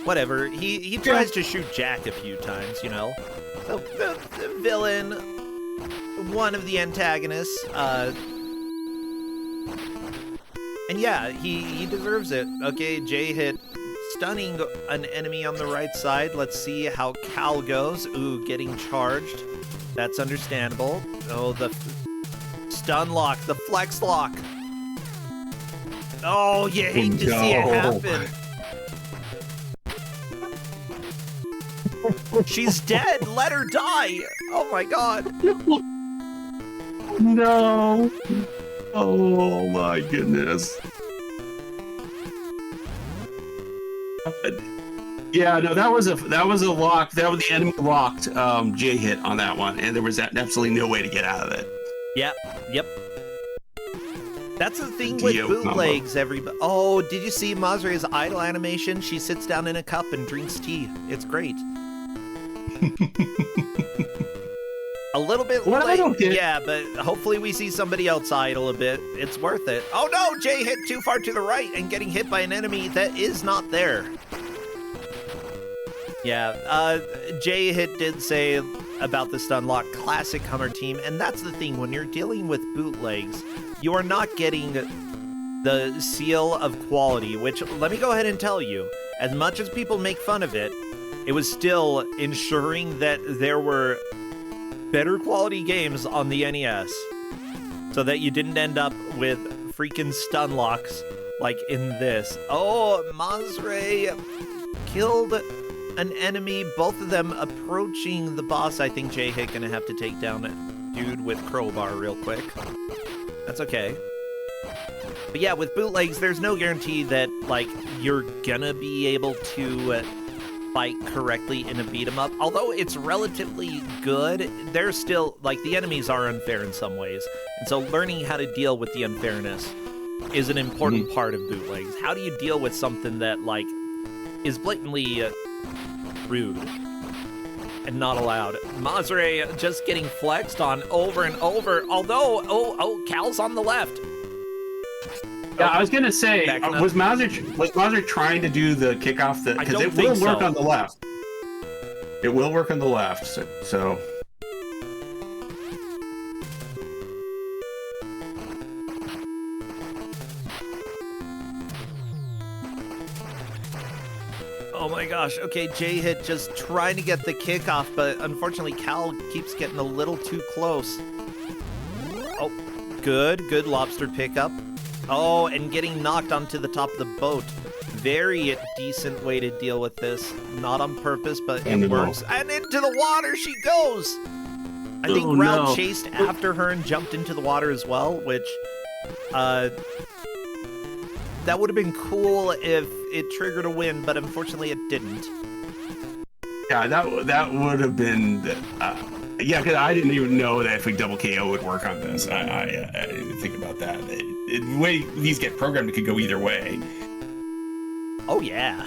Speaker 1: Whatever, he tries to shoot Jack a few times, you know. So, the villain, one of the antagonists, and yeah, he deserves it. Okay, J-Hit stunning an enemy on the right side. Let's see how Cal goes. Ooh, getting charged. That's understandable. Oh, the stun lock, the flex lock. Oh, you hate to see it happen. She's dead. Let her die. Oh my god.
Speaker 2: No. Oh my goodness. Yeah, no, that was a lock. That was the enemy locked J-Hit on that one, and there was absolutely no way to get out of it.
Speaker 1: Yep. That's the thing with bootlegs. Oh, did you see Mazri's idle animation? She sits down in a cup and drinks tea. It's great. A little bit late. I don't get. Yeah, but hopefully we see somebody else idle a bit. It's worth it. Oh no, Jay hit too far to the right and getting hit by an enemy that is not there. Yeah, J-Hit did say about the Stunlock classic Hummer team, and that's the thing, when you're dealing with bootlegs, you are not getting the seal of quality, which, let me go ahead and tell you, as much as people make fun of it, it was still ensuring that there were better quality games on the NES, so that you didn't end up with freaking Stunlocks like in this. Oh, Mazre killed an enemy, both of them approaching the boss. I think J-Hit gonna have to take down a dude with crowbar real quick. That's okay. But yeah, with bootlegs, there's no guarantee that, like, you're gonna be able to fight correctly in a beat 'em up. Although it's relatively good, they're still, like, the enemies are unfair in some ways. And so learning how to deal with the unfairness is an important part of bootlegs. How do you deal with something that, like, is blatantly rude and not allowed? Mazre just getting flexed on over and over, although, oh, Cal's on the left.
Speaker 2: Yeah, I was gonna say, was Mazre trying to do the kickoff? Because it will work on the left. It will work on the left, so.
Speaker 1: Oh my gosh, okay, J-Hit just trying to get the kickoff, but unfortunately Cal keeps getting a little too close. Oh, good lobster pickup. Oh, and getting knocked onto the top of the boat. Very decent way to deal with this. Not on purpose, but it works. And into the water she goes! I think Ralph chased after her and jumped into the water as well, which, that would have been cool if it triggered a win, but unfortunately it didn't.
Speaker 2: Yeah, that would have been... yeah, because I didn't even know that if we double KO would work on this. I didn't think about that. The way these get programmed, it could go either way.
Speaker 1: Oh, yeah.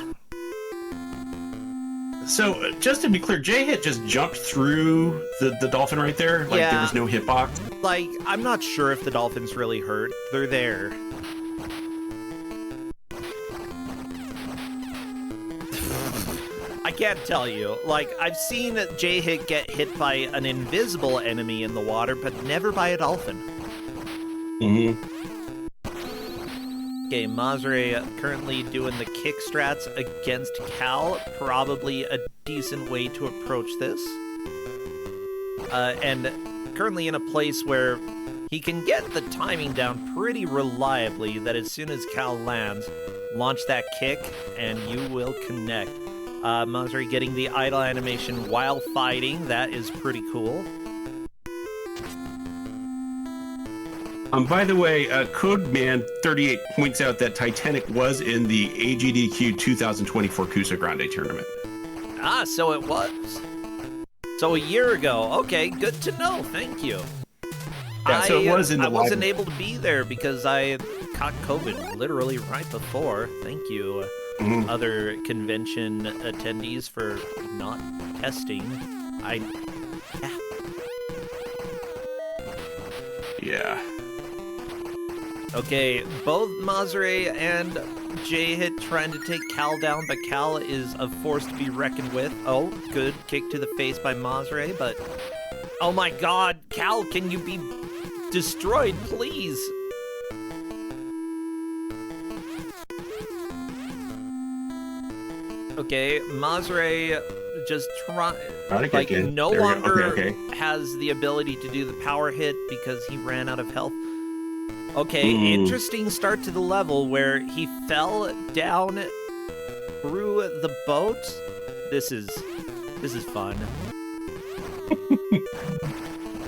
Speaker 2: So, just to be clear, J-Hit just jumped through the dolphin right there? Like, there was no hitbox?
Speaker 1: Like, I'm not sure if the dolphins really hurt. They're there. I can't tell you. Like, I've seen J-Hit get hit by an invisible enemy in the water, but never by a dolphin. Okay, Mazre currently doing the kick strats against Cal. Probably a decent way to approach this. And currently in a place where he can get the timing down pretty reliably, that as soon as Cal lands, launch that kick, and you will connect. Mazre getting the idle animation while fighting. That is pretty cool.
Speaker 2: By the way, Codeman38 points out that Titanic was in the AGDQ 2024 Kusogrand8 tournament.
Speaker 1: Ah, so it was. So a year ago. Okay, good to know. Thank you.
Speaker 2: Yeah, so it was in the
Speaker 1: I wasn't able to be there because I caught COVID literally right before. Thank you, other convention attendees, for not testing.
Speaker 2: Yeah.
Speaker 1: Okay, both Mazre and J-Hit trying to take Cal down, but Cal is a force to be reckoned with. Oh, good kick to the face by Mazre, but... Oh my god, Cal, can you be destroyed, please? Okay, Mazre just no longer has the ability to do the power hit because he ran out of health. Okay, interesting start to the level where he fell down through the boat. This is fun.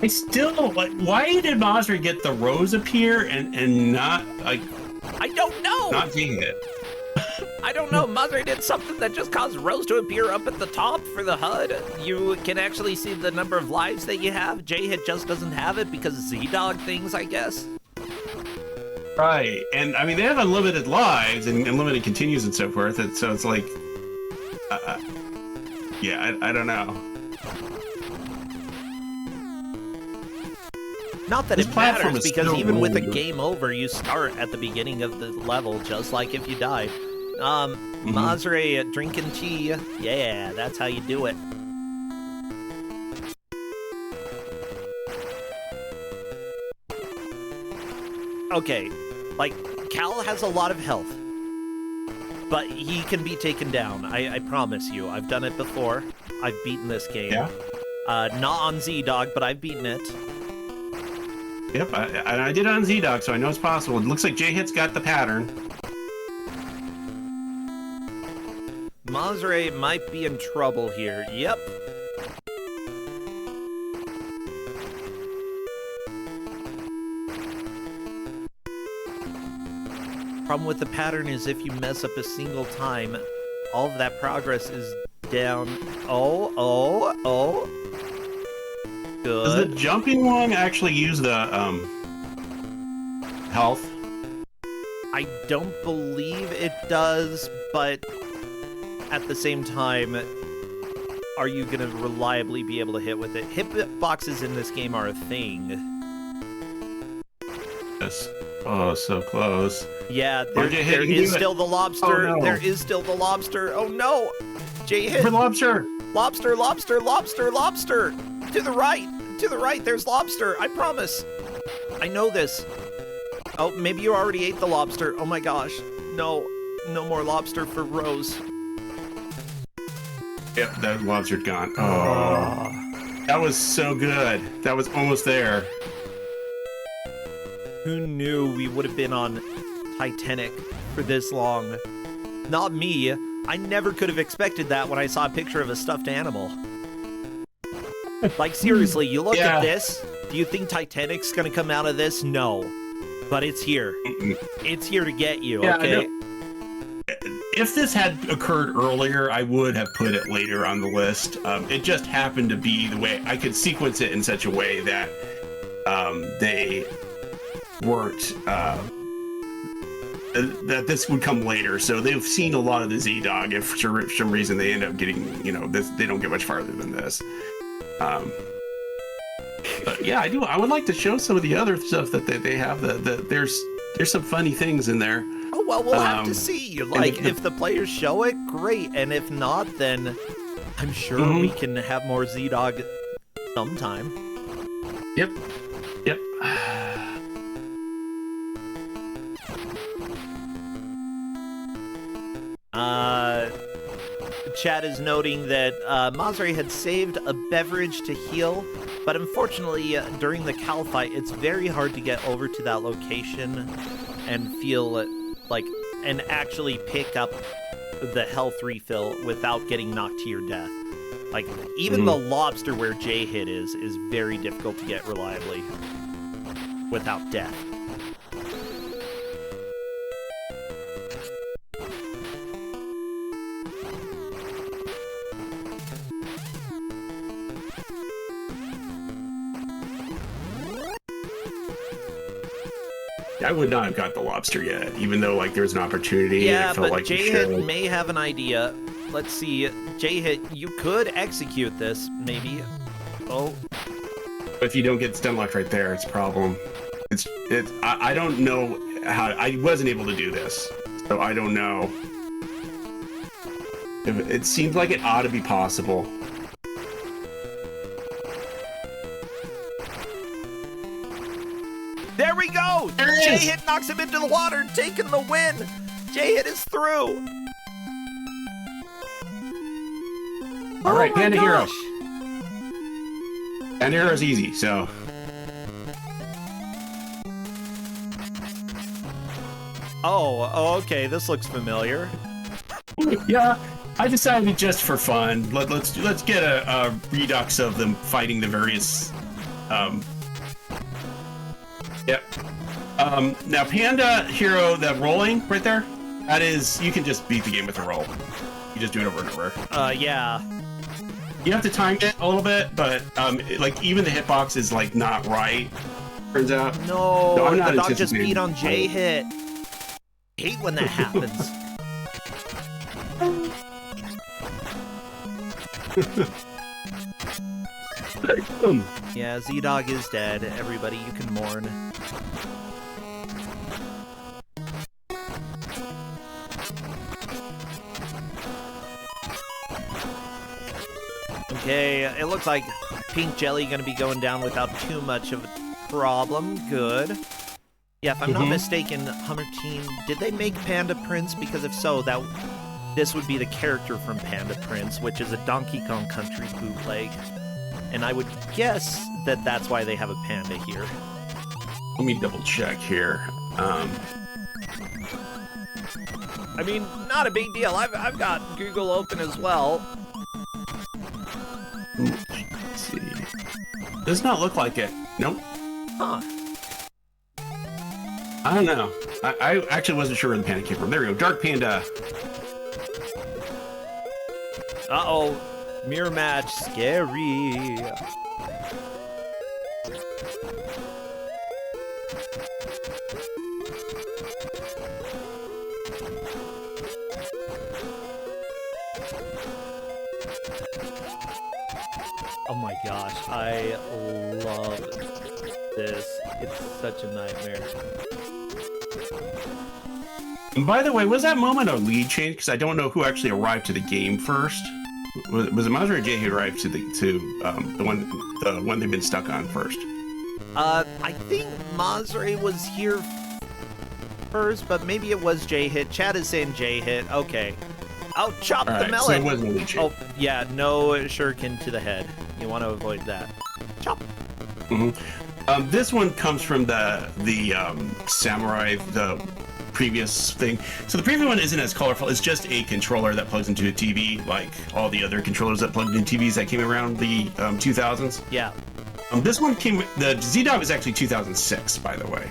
Speaker 2: I still, like, why did Mazre get the rose appear and not, like...
Speaker 1: I don't know!
Speaker 2: Not seeing it.
Speaker 1: I don't know, Mazre did something that just caused Rose to appear up at the top for the HUD. You can actually see the number of lives that you have. J-Hit just doesn't have it because of ZDog things, I guess.
Speaker 2: Right, and I mean, they have unlimited lives and unlimited continues and so forth, and so it's like... yeah, I don't know.
Speaker 1: Not that it matters, because even with a game over, you start at the beginning of the level, just like if you died. Mazre drinking tea. Yeah, that's how you do it. Okay, like, Cal has a lot of health, but he can be taken down. I promise you. I've done it before. I've beaten this game.
Speaker 2: Yeah.
Speaker 1: Not on ZDog, but I've beaten it.
Speaker 2: Yep, I did it on ZDog, so I know it's possible. It looks like J-Hit's got the pattern.
Speaker 1: Mazre might be in trouble here. Yep. Problem with the pattern is if you mess up a single time, all of that progress is down. Oh. Good.
Speaker 2: Does the jumping one actually use the health?
Speaker 1: I don't believe it does, but at the same time, are you going to reliably be able to hit with it? Hitboxes in this game are a thing.
Speaker 2: Yes. Oh, so close.
Speaker 1: Yeah, there is still the lobster.
Speaker 2: Oh, no.
Speaker 1: There is still the lobster. Oh no! J-Hit.
Speaker 2: For lobster!
Speaker 1: Lobster! To the right, there's lobster. I promise. I know this. Oh, maybe you already ate the lobster. Oh my gosh. No more lobster for Rose.
Speaker 2: Yep, that lobster's gone. Oh. That was so good. That was almost there.
Speaker 1: Who knew we would have been on Titanic for this long? Not me. I never could have expected that when I saw a picture of a stuffed animal. Like, seriously, you look at this, do you think Titanic's gonna come out of this? No. But it's here. It's here to get you, okay?
Speaker 2: If this had occurred earlier, I would have put it later on the list. It just happened to be the way I could sequence it in such a way that they weren't that this would come later. So they've seen a lot of the ZDog. If for some reason they end up getting, this, they don't get much farther than this. But yeah, I would like to show some of the other stuff that they have. There's some funny things in there.
Speaker 1: Oh well, we'll have to see. Like, if the players show it, great, and if not, then I'm sure we can have more ZDog sometime.
Speaker 2: Yep.
Speaker 1: Chat is noting that Mazre had saved a beverage to heal, but unfortunately, during the Cal fight, it's very hard to get over to that location and feel like, and actually pick up the health refill without getting knocked to your death. Like, even the lobster where J-Hit is very difficult to get reliably without death.
Speaker 2: I would not have got the lobster yet, even though like there's an opportunity.
Speaker 1: Yeah,
Speaker 2: and it felt
Speaker 1: but
Speaker 2: like
Speaker 1: J-Hit may have an idea. Let's see. J-Hit, you could execute this, maybe. Oh.
Speaker 2: If you don't get stun locked right there, it's a problem. I don't know how. I wasn't able to do this, so I don't know. It seems like it ought to be possible.
Speaker 1: There we go! J-Hit knocks him into the water, taking the win! J-Hit is through!
Speaker 2: Alright, Panda Hero. Panda Hero's easy, so...
Speaker 1: Oh, okay, this looks familiar.
Speaker 2: Yeah, I decided just for fun, let's get a redux of them fighting the various... Yep. Now, Panda Hero, that rolling right there, that is, you can just beat the game with a roll. You just do it over and over.
Speaker 1: Yeah.
Speaker 2: You have to time it a little bit, but, like, even the hitbox is, like, not right, turns out.
Speaker 1: No,
Speaker 2: I'm not
Speaker 1: the dog just beat on J-Hit. Hate when that happens. Yeah, ZDog is dead. Everybody, you can mourn. Okay, it looks like pink jelly gonna be going down without too much of a problem. Good. Yeah, if I'm not mistaken, Hummer Team, did they make Panda Prince? Because if so, this would be the character from Panda Prince, which is a Donkey Kong Country bootleg. And I would guess that that's why they have a panda here.
Speaker 2: Let me double check here.
Speaker 1: I mean, not a big deal. I've got Google open as well.
Speaker 2: Let's see. Does not look like it. Nope.
Speaker 1: Huh.
Speaker 2: I don't know. I actually wasn't sure where the panda came from. There we go. Dark Panda.
Speaker 1: Uh-oh. Mirror match. Scary. Oh my gosh, I love this. It's such a nightmare.
Speaker 2: And by the way, was that moment a lead change? Because I don't know who actually arrived to the game first. Was it Mazda or Jay who arrived to the one they've been stuck on first?
Speaker 1: I think Mazre was here first, but maybe it was Jay Hit. Chad is saying Jay Hit. Okay. Oh, chop the melon.
Speaker 2: So it wasn't a lead change.
Speaker 1: Oh, yeah, no shuriken to the head. You want to avoid that. Chop.
Speaker 2: This one comes from the Samurai, the previous thing. So the previous one isn't as colorful. It's just a controller that plugs into a TV, like all the other controllers that plugged in TVs that came around the 2000s.
Speaker 1: Yeah.
Speaker 2: This one the ZDog was actually 2006, by the way.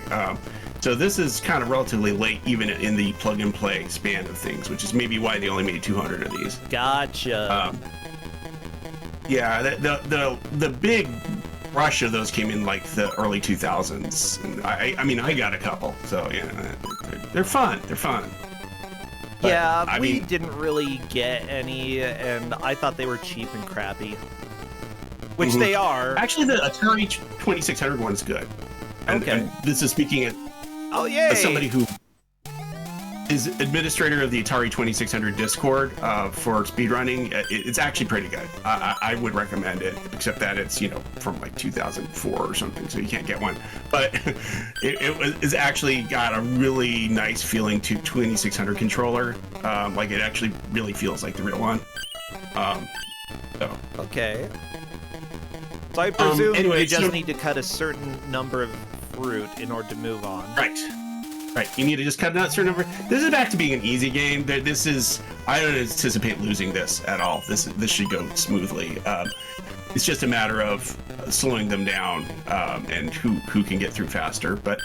Speaker 2: So this is kind of relatively late, even in the plug-and-play span of things, which is maybe why they only made 200 of these.
Speaker 1: Gotcha.
Speaker 2: Yeah, the big rush of those came in like the early 2000s. And I mean, I got a couple, so yeah, they're fun. They're fun. But,
Speaker 1: yeah, we didn't really get any, and I thought they were cheap and crappy. Which they are.
Speaker 2: Actually, the Atari 2600 one's good.
Speaker 1: Okay.
Speaker 2: And this is speaking as somebody who is administrator of the Atari 2600 Discord for speedrunning. It's actually pretty good. I would recommend it, except that it's, from like 2004 or something, so you can't get one. But it's actually got a really nice feeling to 2600 controller. Like it actually really feels like the real one.
Speaker 1: Okay. So I presume
Speaker 2: anyway,
Speaker 1: you just need to cut a certain number of fruit in order to move on.
Speaker 2: Right. You need to just cut out a certain number. This is back to being an easy game. I don't anticipate losing this at all. This should go smoothly. It's just a matter of slowing them down and who can get through faster. But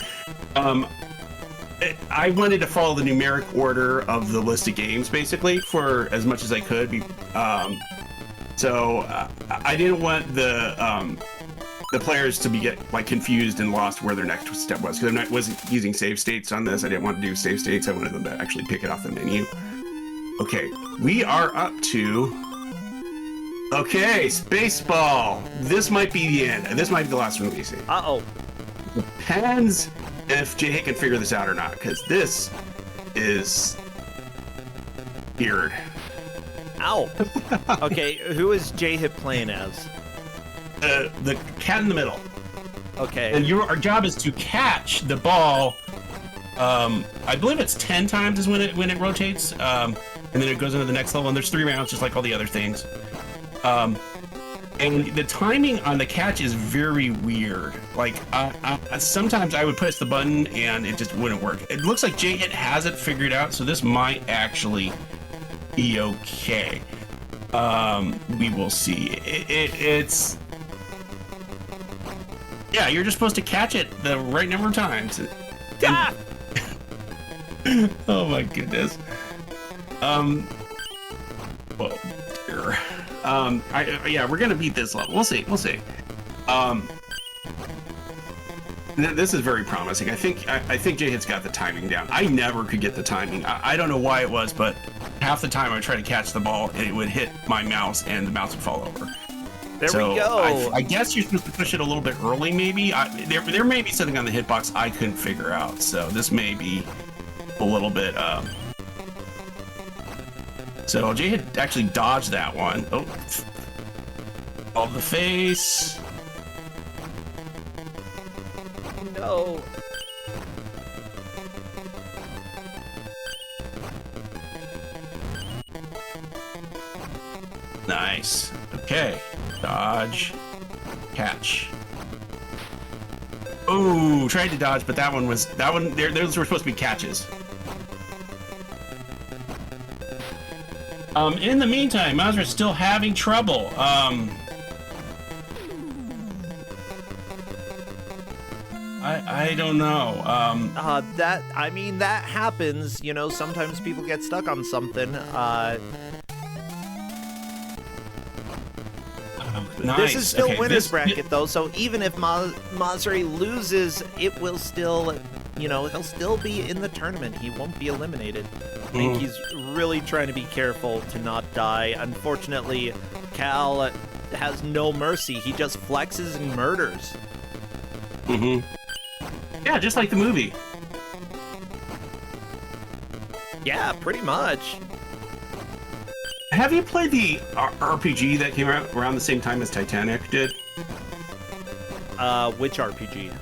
Speaker 2: I wanted to follow the numeric order of the list of games, basically, for as much as I could. So I didn't want the players to get confused and lost where their next step was, because I wasn't using save states on this. I didn't want to do save states. I wanted them to actually pick it off the menu. Okay, we are up to Spaceball. This might be the end, and this might be the last one we see. Depends if Jay can figure this out or not, because this is weird.
Speaker 1: Ow. Okay, who is J-Hit playing as?
Speaker 2: The cat in the middle.
Speaker 1: Okay.
Speaker 2: And our job is to catch the ball. I believe it's 10 times is when it rotates, and then it goes into the next level. And there's 3 rounds, just like all the other things. And the timing on the catch is very weird. Like sometimes I would push the button and it just wouldn't work. It looks like J-Hit has it figured out, so this might actually be okay. We will see. It's. Yeah, you're just supposed to catch it the right number of times. Oh my goodness. Well, dear. Yeah, we're gonna beat this level. We'll see. This is very promising. I think Jay-Hit's got the timing down. I never could get the timing. I don't know why it was, but half the time I would try to catch the ball and it would hit my mouse and the mouse would fall over.
Speaker 1: There we go.
Speaker 2: I guess you're supposed to push it a little bit early, maybe. There may be something on the hitbox I couldn't figure out, so this may be a little bit. So Jay had actually dodged that one. Oh, All the face.
Speaker 1: No.
Speaker 2: Nice. Okay. Dodge. Catch. Ooh, tried to dodge, but those were supposed to be catches. In the meantime, Mazra's still having trouble. I don't know.
Speaker 1: That happens. You know, sometimes people get stuck on something.
Speaker 2: Nice.
Speaker 1: This is still
Speaker 2: Okay,
Speaker 1: winner's bracket, though, so even if Mazri loses, it will still, you know, he'll still be in the tournament. He won't be eliminated. I think he's really trying to be careful to not die. Unfortunately, Cal has no mercy. He just flexes and murders.
Speaker 2: Yeah, just like the movie.
Speaker 1: Yeah, pretty much.
Speaker 2: Have you played the RPG that came out around the same time as Titanic did?
Speaker 1: Which RPG?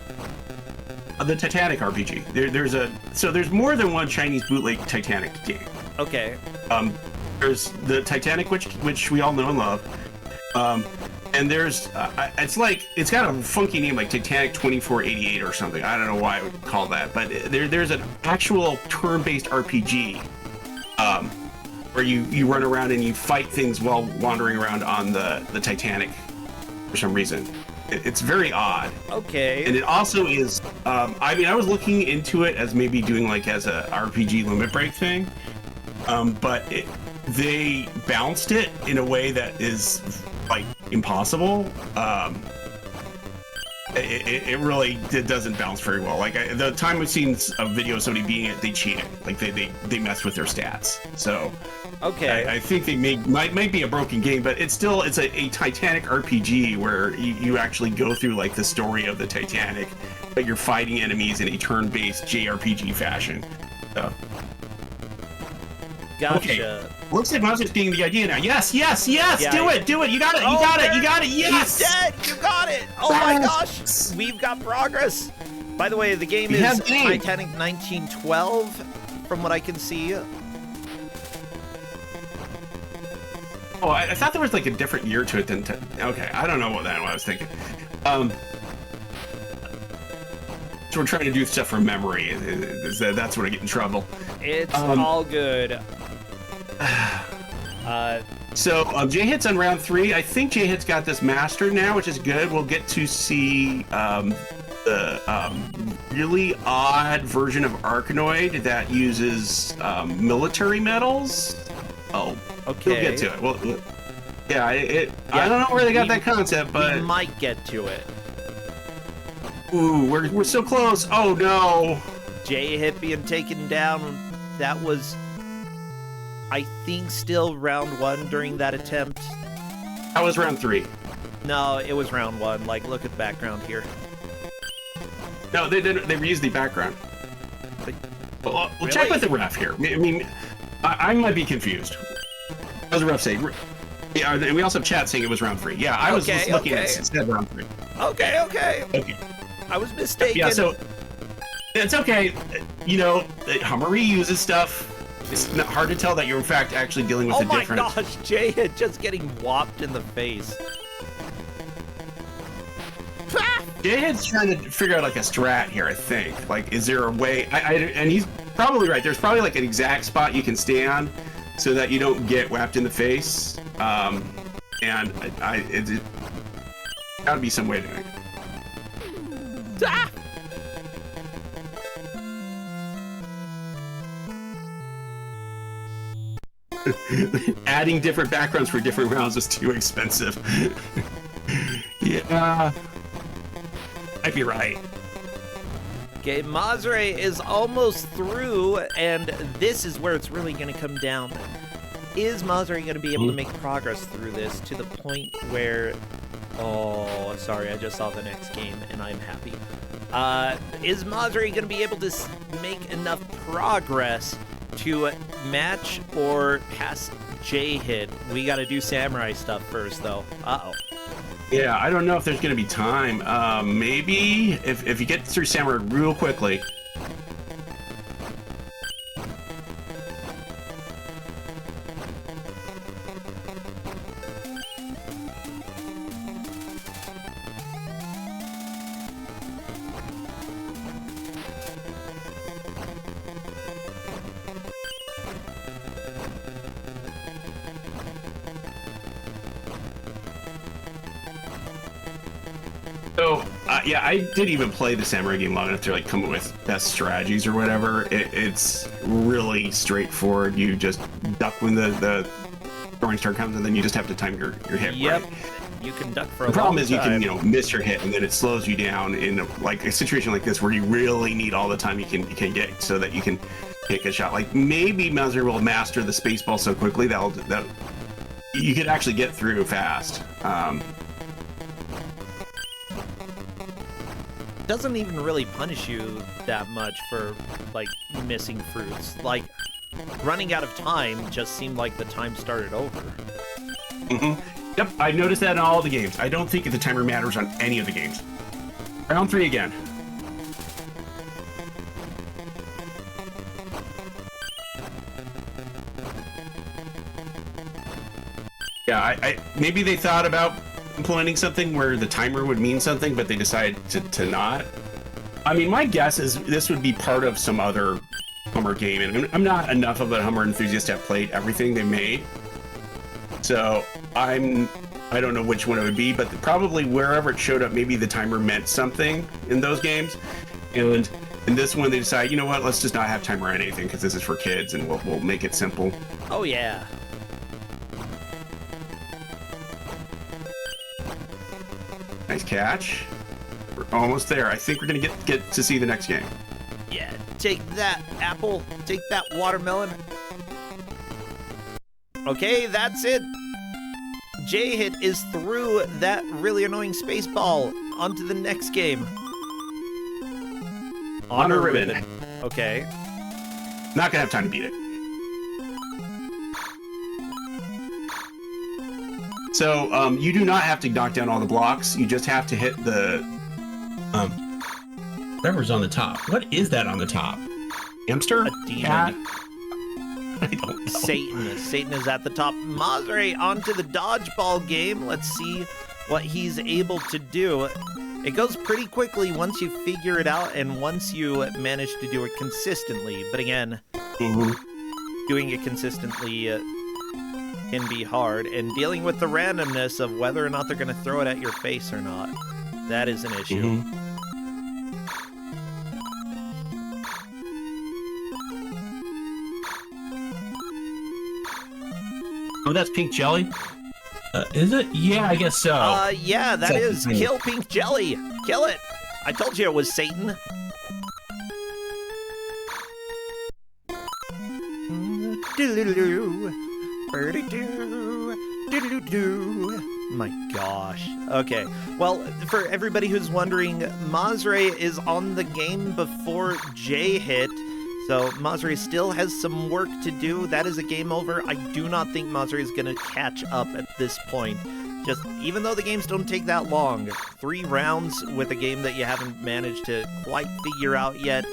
Speaker 2: The Titanic RPG. There's more than one Chinese bootleg Titanic game.
Speaker 1: Okay.
Speaker 2: There's the Titanic, which we all know and love. And there's it's got a funky name like Titanic 2488 or something. I don't know why I would call that, but there's an actual turn-based RPG. Where you run around and you fight things while wandering around on the Titanic for some reason. It's very odd.
Speaker 1: Okay.
Speaker 2: And it also is, I was looking into it as maybe doing like as a RPG limit break thing, but they balanced it in a way that is like impossible. It really doesn't bounce very well. Like the time we've seen a video of somebody beating it, they cheated. Like they messed with their stats. So
Speaker 1: okay,
Speaker 2: I think they might be a broken game, but it's a Titanic RPG where you actually go through like the story of the Titanic, but you're fighting enemies in a turn-based JRPG fashion. So.
Speaker 1: Gotcha.
Speaker 2: Okay. Looks like Mazra's getting the idea now. Yes, yeah, do it. You got it, yes!
Speaker 1: He's dead, you got it! Oh my gosh, we've got progress! By the way, the game is Titanic 1912, from what I can see.
Speaker 2: Oh, I thought there was like a different year to it than... Okay, I don't know what I was thinking. So we're trying to do stuff from memory. That's where I get in trouble.
Speaker 1: It's all good.
Speaker 2: So J-Hit's on round 3. I think J-Hit's got this mastered now, which is good. We'll get to see the really odd version of Arkanoid that uses military medals. Oh,
Speaker 1: okay.
Speaker 2: We'll get to it. Well, yeah, I don't know where they got that concept, but
Speaker 1: we might get to it.
Speaker 2: Ooh, we're so close. Oh no.
Speaker 1: J-Hit being taken down. That was, I think, still round 1 during that attempt.
Speaker 2: That was round 3.
Speaker 1: No, it was round 1. Like, look at the background here.
Speaker 2: No, they didn't. They reused the background. Well,
Speaker 1: Really?
Speaker 2: Check with the ref here. I mean, I might be confused. What does the ref say? Yeah, and we also have chat saying it was round 3. Yeah, I was just looking at it. It said round 3.
Speaker 1: Okay. I was mistaken.
Speaker 2: Yeah, so it's okay. You know, Hummer reuses stuff. It's not hard to tell that you're in fact actually dealing with a different...
Speaker 1: Oh my gosh, J-Hit just getting whopped in the face.
Speaker 2: J-Hit's trying to figure out like a strat here, I think. Like, is there a way... and he's probably right. There's probably like an exact spot you can stand so that you don't get whapped in the face. And it's gotta be some way to do it.
Speaker 1: Ah!
Speaker 2: Adding different backgrounds for different rounds is too expensive. Yeah, I'd be right.
Speaker 1: Okay, Mazre is almost through, and this is where it's really going to come down. Is Mazre going to be able to make progress through this to the point where... Oh, sorry, I just saw the next game, and I'm happy. Is Mazre going to be able to make enough progress to match or pass J-Hit? We got to do samurai stuff first, though. Uh-oh.
Speaker 2: Yeah, I don't know if there's going to be time. Maybe if you get through Samurai real quickly. So, yeah, I didn't even play the Samurai game long enough to like come up with best strategies or whatever. It's really straightforward. You just duck when the throwing star comes, and then you just have to time your hit.
Speaker 1: Yep.
Speaker 2: Right?
Speaker 1: You can duck for a
Speaker 2: The problem
Speaker 1: long
Speaker 2: is you
Speaker 1: time.
Speaker 2: can miss your hit, and then it slows you down in like a situation like this where you really need all the time you can get so that you can take a shot. Like maybe Mauser will master the space ball so quickly that you could actually get through fast.
Speaker 1: Doesn't even really punish you that much for like missing fruits. Like running out of time just seemed like the time started over.
Speaker 2: Mm-hmm. Yep, I noticed that in all the games. I don't think the timer matters on any of the games. Round 3 again. Yeah, I maybe they thought about implementing something where the timer would mean something, but they decided to not. I mean, my guess is this would be part of some other Hummer game, and I'm not enough of a Hummer enthusiast to have played everything they made. So I don't know which one it would be, but probably wherever it showed up, maybe the timer meant something in those games. And in this one, they decide, you know what, let's just not have timer on anything because this is for kids, and we'll make it simple.
Speaker 1: Oh yeah.
Speaker 2: Nice catch. We're almost there. I think we're gonna get to see the next game.
Speaker 1: Yeah. Take that, apple. Take that, watermelon. Okay, that's it. J-Hit is through that really annoying space ball. Onto the next game.
Speaker 2: Honor ribbon.
Speaker 1: Okay.
Speaker 2: Not gonna have time to beat it. So you do not have to knock down all the blocks. You just have to hit the whatever's on the top. What is that on the top? Hamster?
Speaker 1: A demon.
Speaker 2: Cat? I don't know.
Speaker 1: Satan. Satan is at the top. Mazre onto the dodgeball game. Let's see what he's able to do. It goes pretty quickly once you figure it out and once you manage to do it consistently. But again, doing it consistently can be hard, and dealing with the randomness of whether or not they're going to throw it at your face or not, that is an issue.
Speaker 2: Oh, that's pink jelly? Is it? Yeah, I guess so.
Speaker 1: Yeah, that is kill pink jelly. Kill it. I told you it was Satan. My gosh. Okay. Well, for everybody who's wondering, Mazre is on the game before J-Hit. So Mazre still has some work to do. That is a game over. I do not think Mazre is going to catch up at this point. Just, even though the games don't take that long, 3 rounds with a game that you haven't managed to quite figure out yet,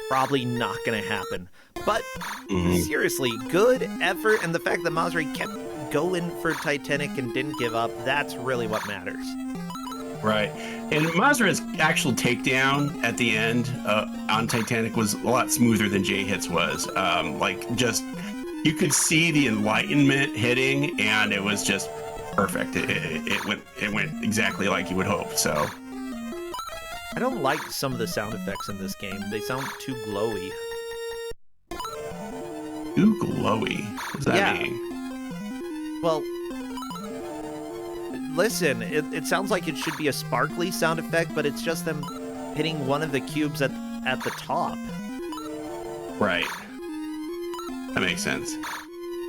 Speaker 1: probably not going to happen. But, seriously, good effort, and the fact that Mazre kept going for Titanic and didn't give up, that's really what matters.
Speaker 2: Right. And Mazra's actual takedown at the end on Titanic was a lot smoother than J-Hit's was. Like, just, you could see the enlightenment hitting, and it was just perfect. It went exactly like you would hope, so.
Speaker 1: I don't like some of the sound effects in this game. They sound too glowy.
Speaker 2: Too glowy? What does that mean?
Speaker 1: Well, listen, it sounds like it should be a sparkly sound effect, but it's just them hitting one of the cubes at the top.
Speaker 2: Right. That makes sense.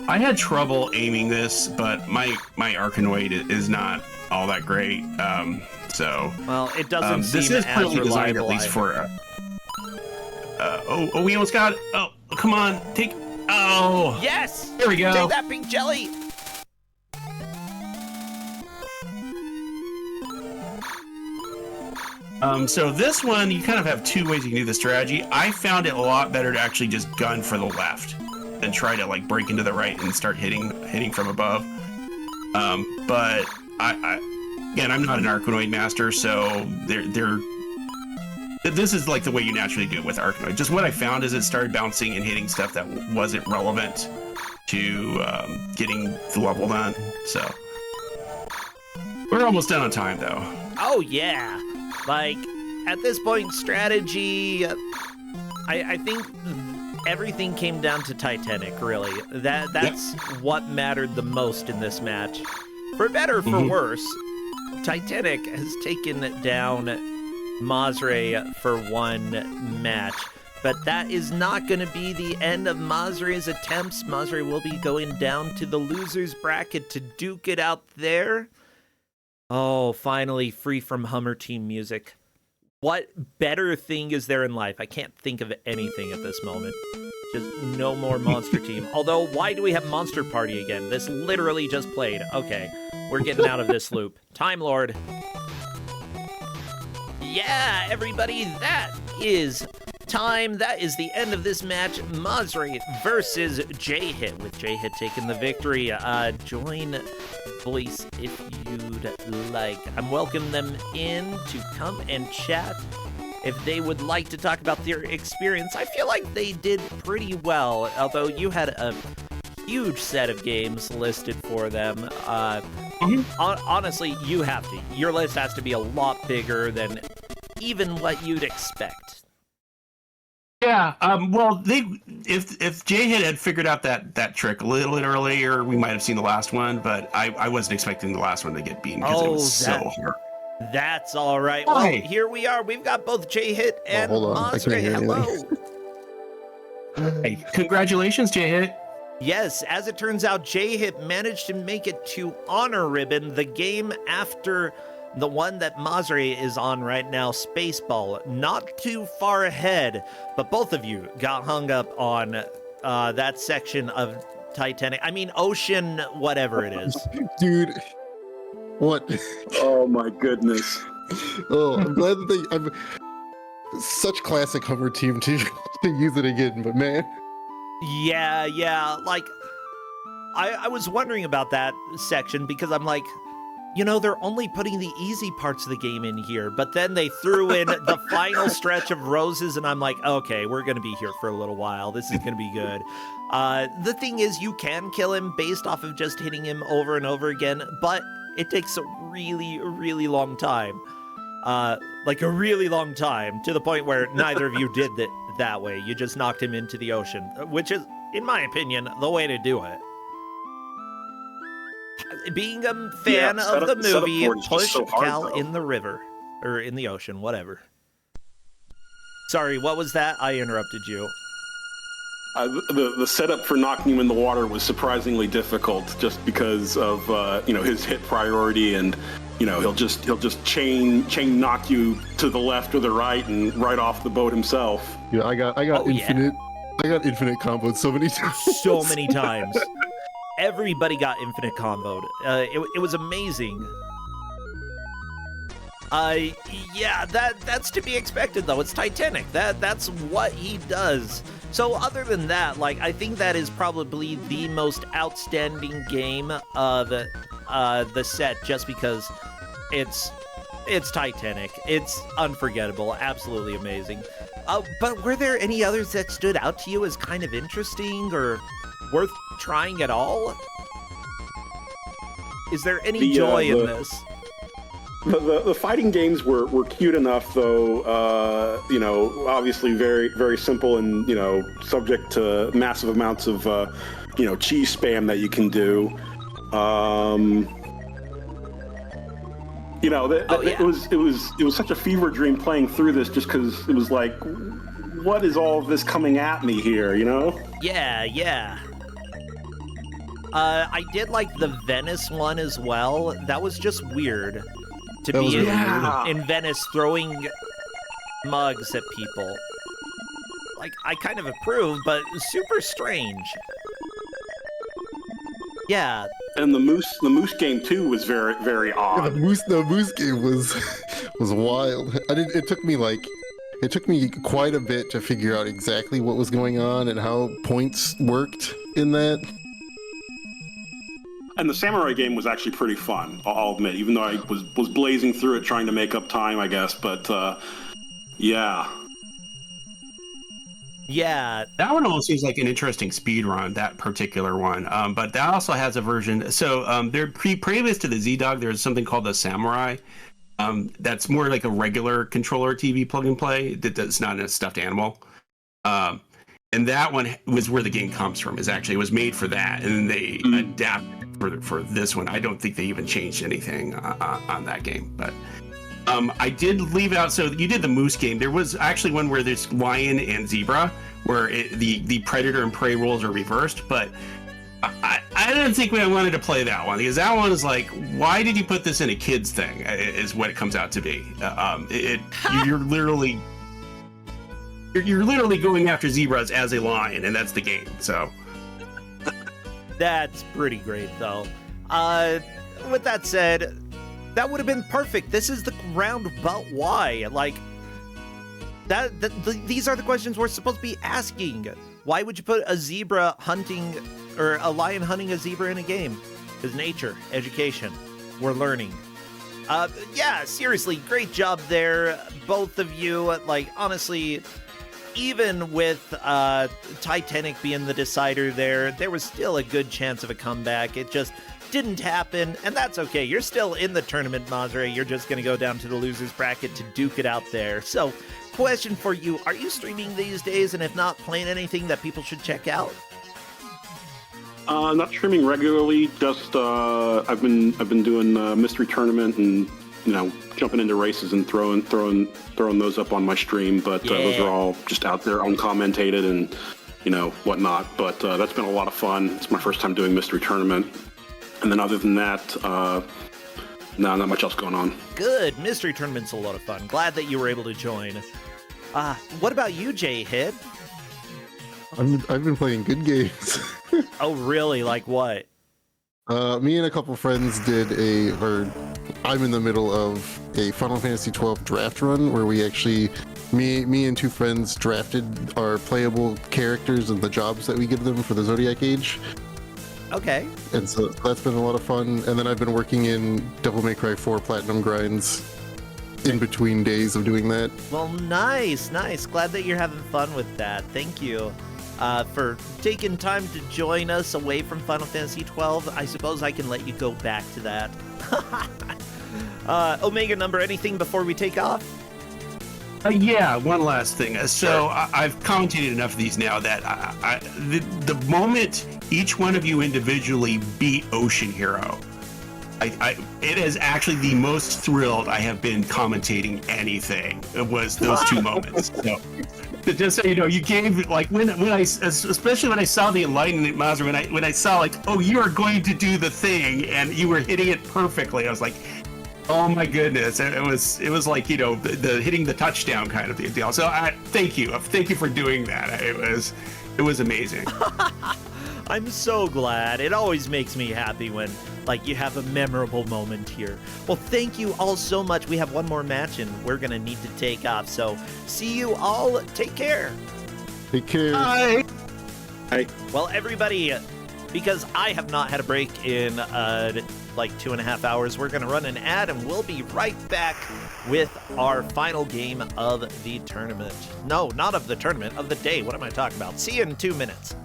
Speaker 2: I had trouble aiming this, but my Arkanoid is not all that great. So
Speaker 1: well, it doesn't seem
Speaker 2: this is
Speaker 1: as
Speaker 2: clearly designed
Speaker 1: reliable
Speaker 2: at least for. Oh, we almost got it. Oh, come on, take. Oh,
Speaker 1: yes.
Speaker 2: Here we go.
Speaker 1: Take that pink jelly.
Speaker 2: So this one, you kind of have two ways you can do the strategy. I found it a lot better to actually just gun for the left than try to like break into the right and start hitting from above. But again, I'm not an Arkanoid master, so this is like the way you naturally do it with Arkanoid. Just what I found is it started bouncing and hitting stuff that wasn't relevant to getting the level done. So we're almost done on time, though.
Speaker 1: Oh, yeah. Like, at this point, strategy, I think everything came down to Titanic, really. That's what mattered the most in this match. For better or for worse, Titanic has taken down Mazre for one match. But that is not going to be the end of Mazre's attempts. Mazre will be going down to the loser's bracket to duke it out there. Oh, finally, free from Hummer Team music. What better thing is there in life? I can't think of anything at this moment. Just no more Monster Team. Although, why do we have Monster Party again? This literally just played. Okay, we're getting out of this loop. Time Lord. Yeah, everybody, that is time. That is the end of this match. Mazre versus J-Hit, with J-Hit taking the victory. Join voice if you'd like. I'm welcoming them in to come and chat if they would like to talk about their experience. I feel like they did pretty well, although you had a huge set of games listed for them. Honestly, you have to. Your list has to be a lot bigger than even what you'd expect.
Speaker 2: Yeah, well, if J-Hit had figured out that trick a little bit earlier, we might have seen the last one, but I wasn't expecting the last one to get beaten because it was so hard.
Speaker 1: That's all right. Well, here we are. We've got both J-Hit and Mazre. Hello.
Speaker 2: Hey, congratulations, J-Hit.
Speaker 1: Yes, as it turns out, J-Hit managed to make it to Honor Ribbon, the game after the one that Mazre is on right now, Spaceball. Not too far ahead, but both of you got hung up on that section of Titanic. I mean, ocean, whatever it is.
Speaker 3: Dude, what?
Speaker 4: Oh my goodness.
Speaker 3: Oh, I'm glad that I'm such classic Hummer Team to use it again, but man.
Speaker 1: Yeah, like, I was wondering about that section because I'm like, you know, they're only putting the easy parts of the game in here, but then they threw in the final stretch of roses, and I'm like, okay, we're going to be here for a little while. This is going to be good. The thing is, you can kill him based off of just hitting him over and over again, but it takes a really, really long time. Like a really long time, to the point where neither of you did it that way. You just knocked him into the ocean, which is, in my opinion, the way to do it. Being a fan of the movie, push Cal in the river, or in the ocean, whatever. Sorry, what was that? I interrupted you.
Speaker 4: The setup for knocking him in the water was surprisingly difficult, just because of his hit priority, and he'll just chain knock you to the left or the right and right off the boat himself.
Speaker 3: Yeah, I got infinite. I got infinite comboed so many times.
Speaker 1: So many times. Everybody got infinite comboed. It was amazing. Yeah, that's to be expected though. It's Titanic. That's what he does. So other than that, like, I think that is probably the most outstanding game of the set, just because it's Titanic. It's unforgettable. Absolutely amazing. But were there any others that stood out to you as kind of interesting or worth trying at all? Is there any joy in this?
Speaker 4: The fighting games were cute enough, though. Obviously very, very simple and subject to massive amounts of cheese spam that you can do. It was such a fever dream playing through this, just because it was like, what is all of this coming at me here?
Speaker 1: Yeah. I did like the Venice one as well. That was just weird to be in Venice throwing mugs at people. Like, I kind of approve, but super strange. Yeah.
Speaker 4: And the moose game too was very, very odd.
Speaker 3: Yeah, the moose game was was wild. It took me quite a bit to figure out exactly what was going on and how points worked in that.
Speaker 4: And the samurai game was actually pretty fun, I'll admit, even though I was blazing through it trying to make up time, I guess. But yeah.
Speaker 1: Yeah,
Speaker 2: That one almost seems like an interesting speed run, that particular one. But that also has a version. So there previous to the ZDog, there's something called the Samurai. That's more like a regular controller TV plug and play. That's not a stuffed animal. And that one was where the game comes from. It was made for that, and then they adapted for this one. I don't think they even changed anything on that game, but. I did leave out, so you did the moose game. There was actually one where there's lion and zebra, where the predator and prey roles are reversed, but I didn't think I wanted to play that one, because that one is like, why did you put this in a kid's thing, is what it comes out to be. You're literally going after zebras as a lion, and that's the game, so.
Speaker 1: that's pretty great, though. With that said, that would have been perfect. This is the round about why. Like, these are the questions we're supposed to be asking. Why would you put a zebra hunting, or a lion hunting a zebra in a game? Because nature, education, we're learning. Yeah, seriously, great job there, both of you. Like, honestly, even with Titanic being the decider there was still a good chance of a comeback. It just didn't happen, and that's okay. You're still in the tournament, Mazre. You're just going to go down to the losers bracket to duke it out there. So, question for you, are you streaming these days, and if not, playing anything that people should check out?
Speaker 4: Not streaming regularly, just I've been doing mystery tournament and jumping into races and throwing those up on my stream, but those are all just out there uncommentated and whatnot, but that's been a lot of fun. It's my first time doing mystery tournament. And then other than that, no, not much else going on.
Speaker 1: Good. Mystery Tournament's a lot of fun. Glad that you were able to join. What about you, J-Hit?
Speaker 3: I've been playing good games.
Speaker 1: Oh, really? Like what?
Speaker 3: Me and a couple friends I'm in the middle of a Final Fantasy XII draft run where we actually, me and two friends drafted our playable characters and the jobs that we give them for the Zodiac Age.
Speaker 1: Okay.
Speaker 3: And so that's been a lot of fun. And then I've been working in Devil May Cry 4 Platinum grinds in between days of doing that.
Speaker 1: Well, nice. Glad that you're having fun with that. Thank you for taking time to join us away from Final Fantasy XII. I suppose I can let you go back to that. Omega Number, anything before we take off?
Speaker 2: Yeah, one last thing. So I've commentated enough of these now that the moment each one of you individually beat Ocean Hero, it is actually the most thrilled I have been commentating anything. It was those two moments. So, just so you know, you gave, like, when I, especially when I saw the Enlightenment Mazur, when I saw, like, oh, you are going to do the thing, and you were hitting it perfectly, I was like, oh my goodness! It was like, the hitting the touchdown kind of deal. So thank you for doing that. It was amazing.
Speaker 1: I'm so glad. It always makes me happy when, like, you have a memorable moment here. Well, thank you all so much. We have one more match and we're gonna need to take off. So see you all. Take care.
Speaker 3: Take care.
Speaker 2: Bye.
Speaker 4: Hey.
Speaker 1: Well, everybody, because I have not had a break in like 2.5 hours, we're gonna run an ad and we'll be right back with our final game of the tournament. No, not of the tournament, of the day. What am I talking about? See you in 2 minutes.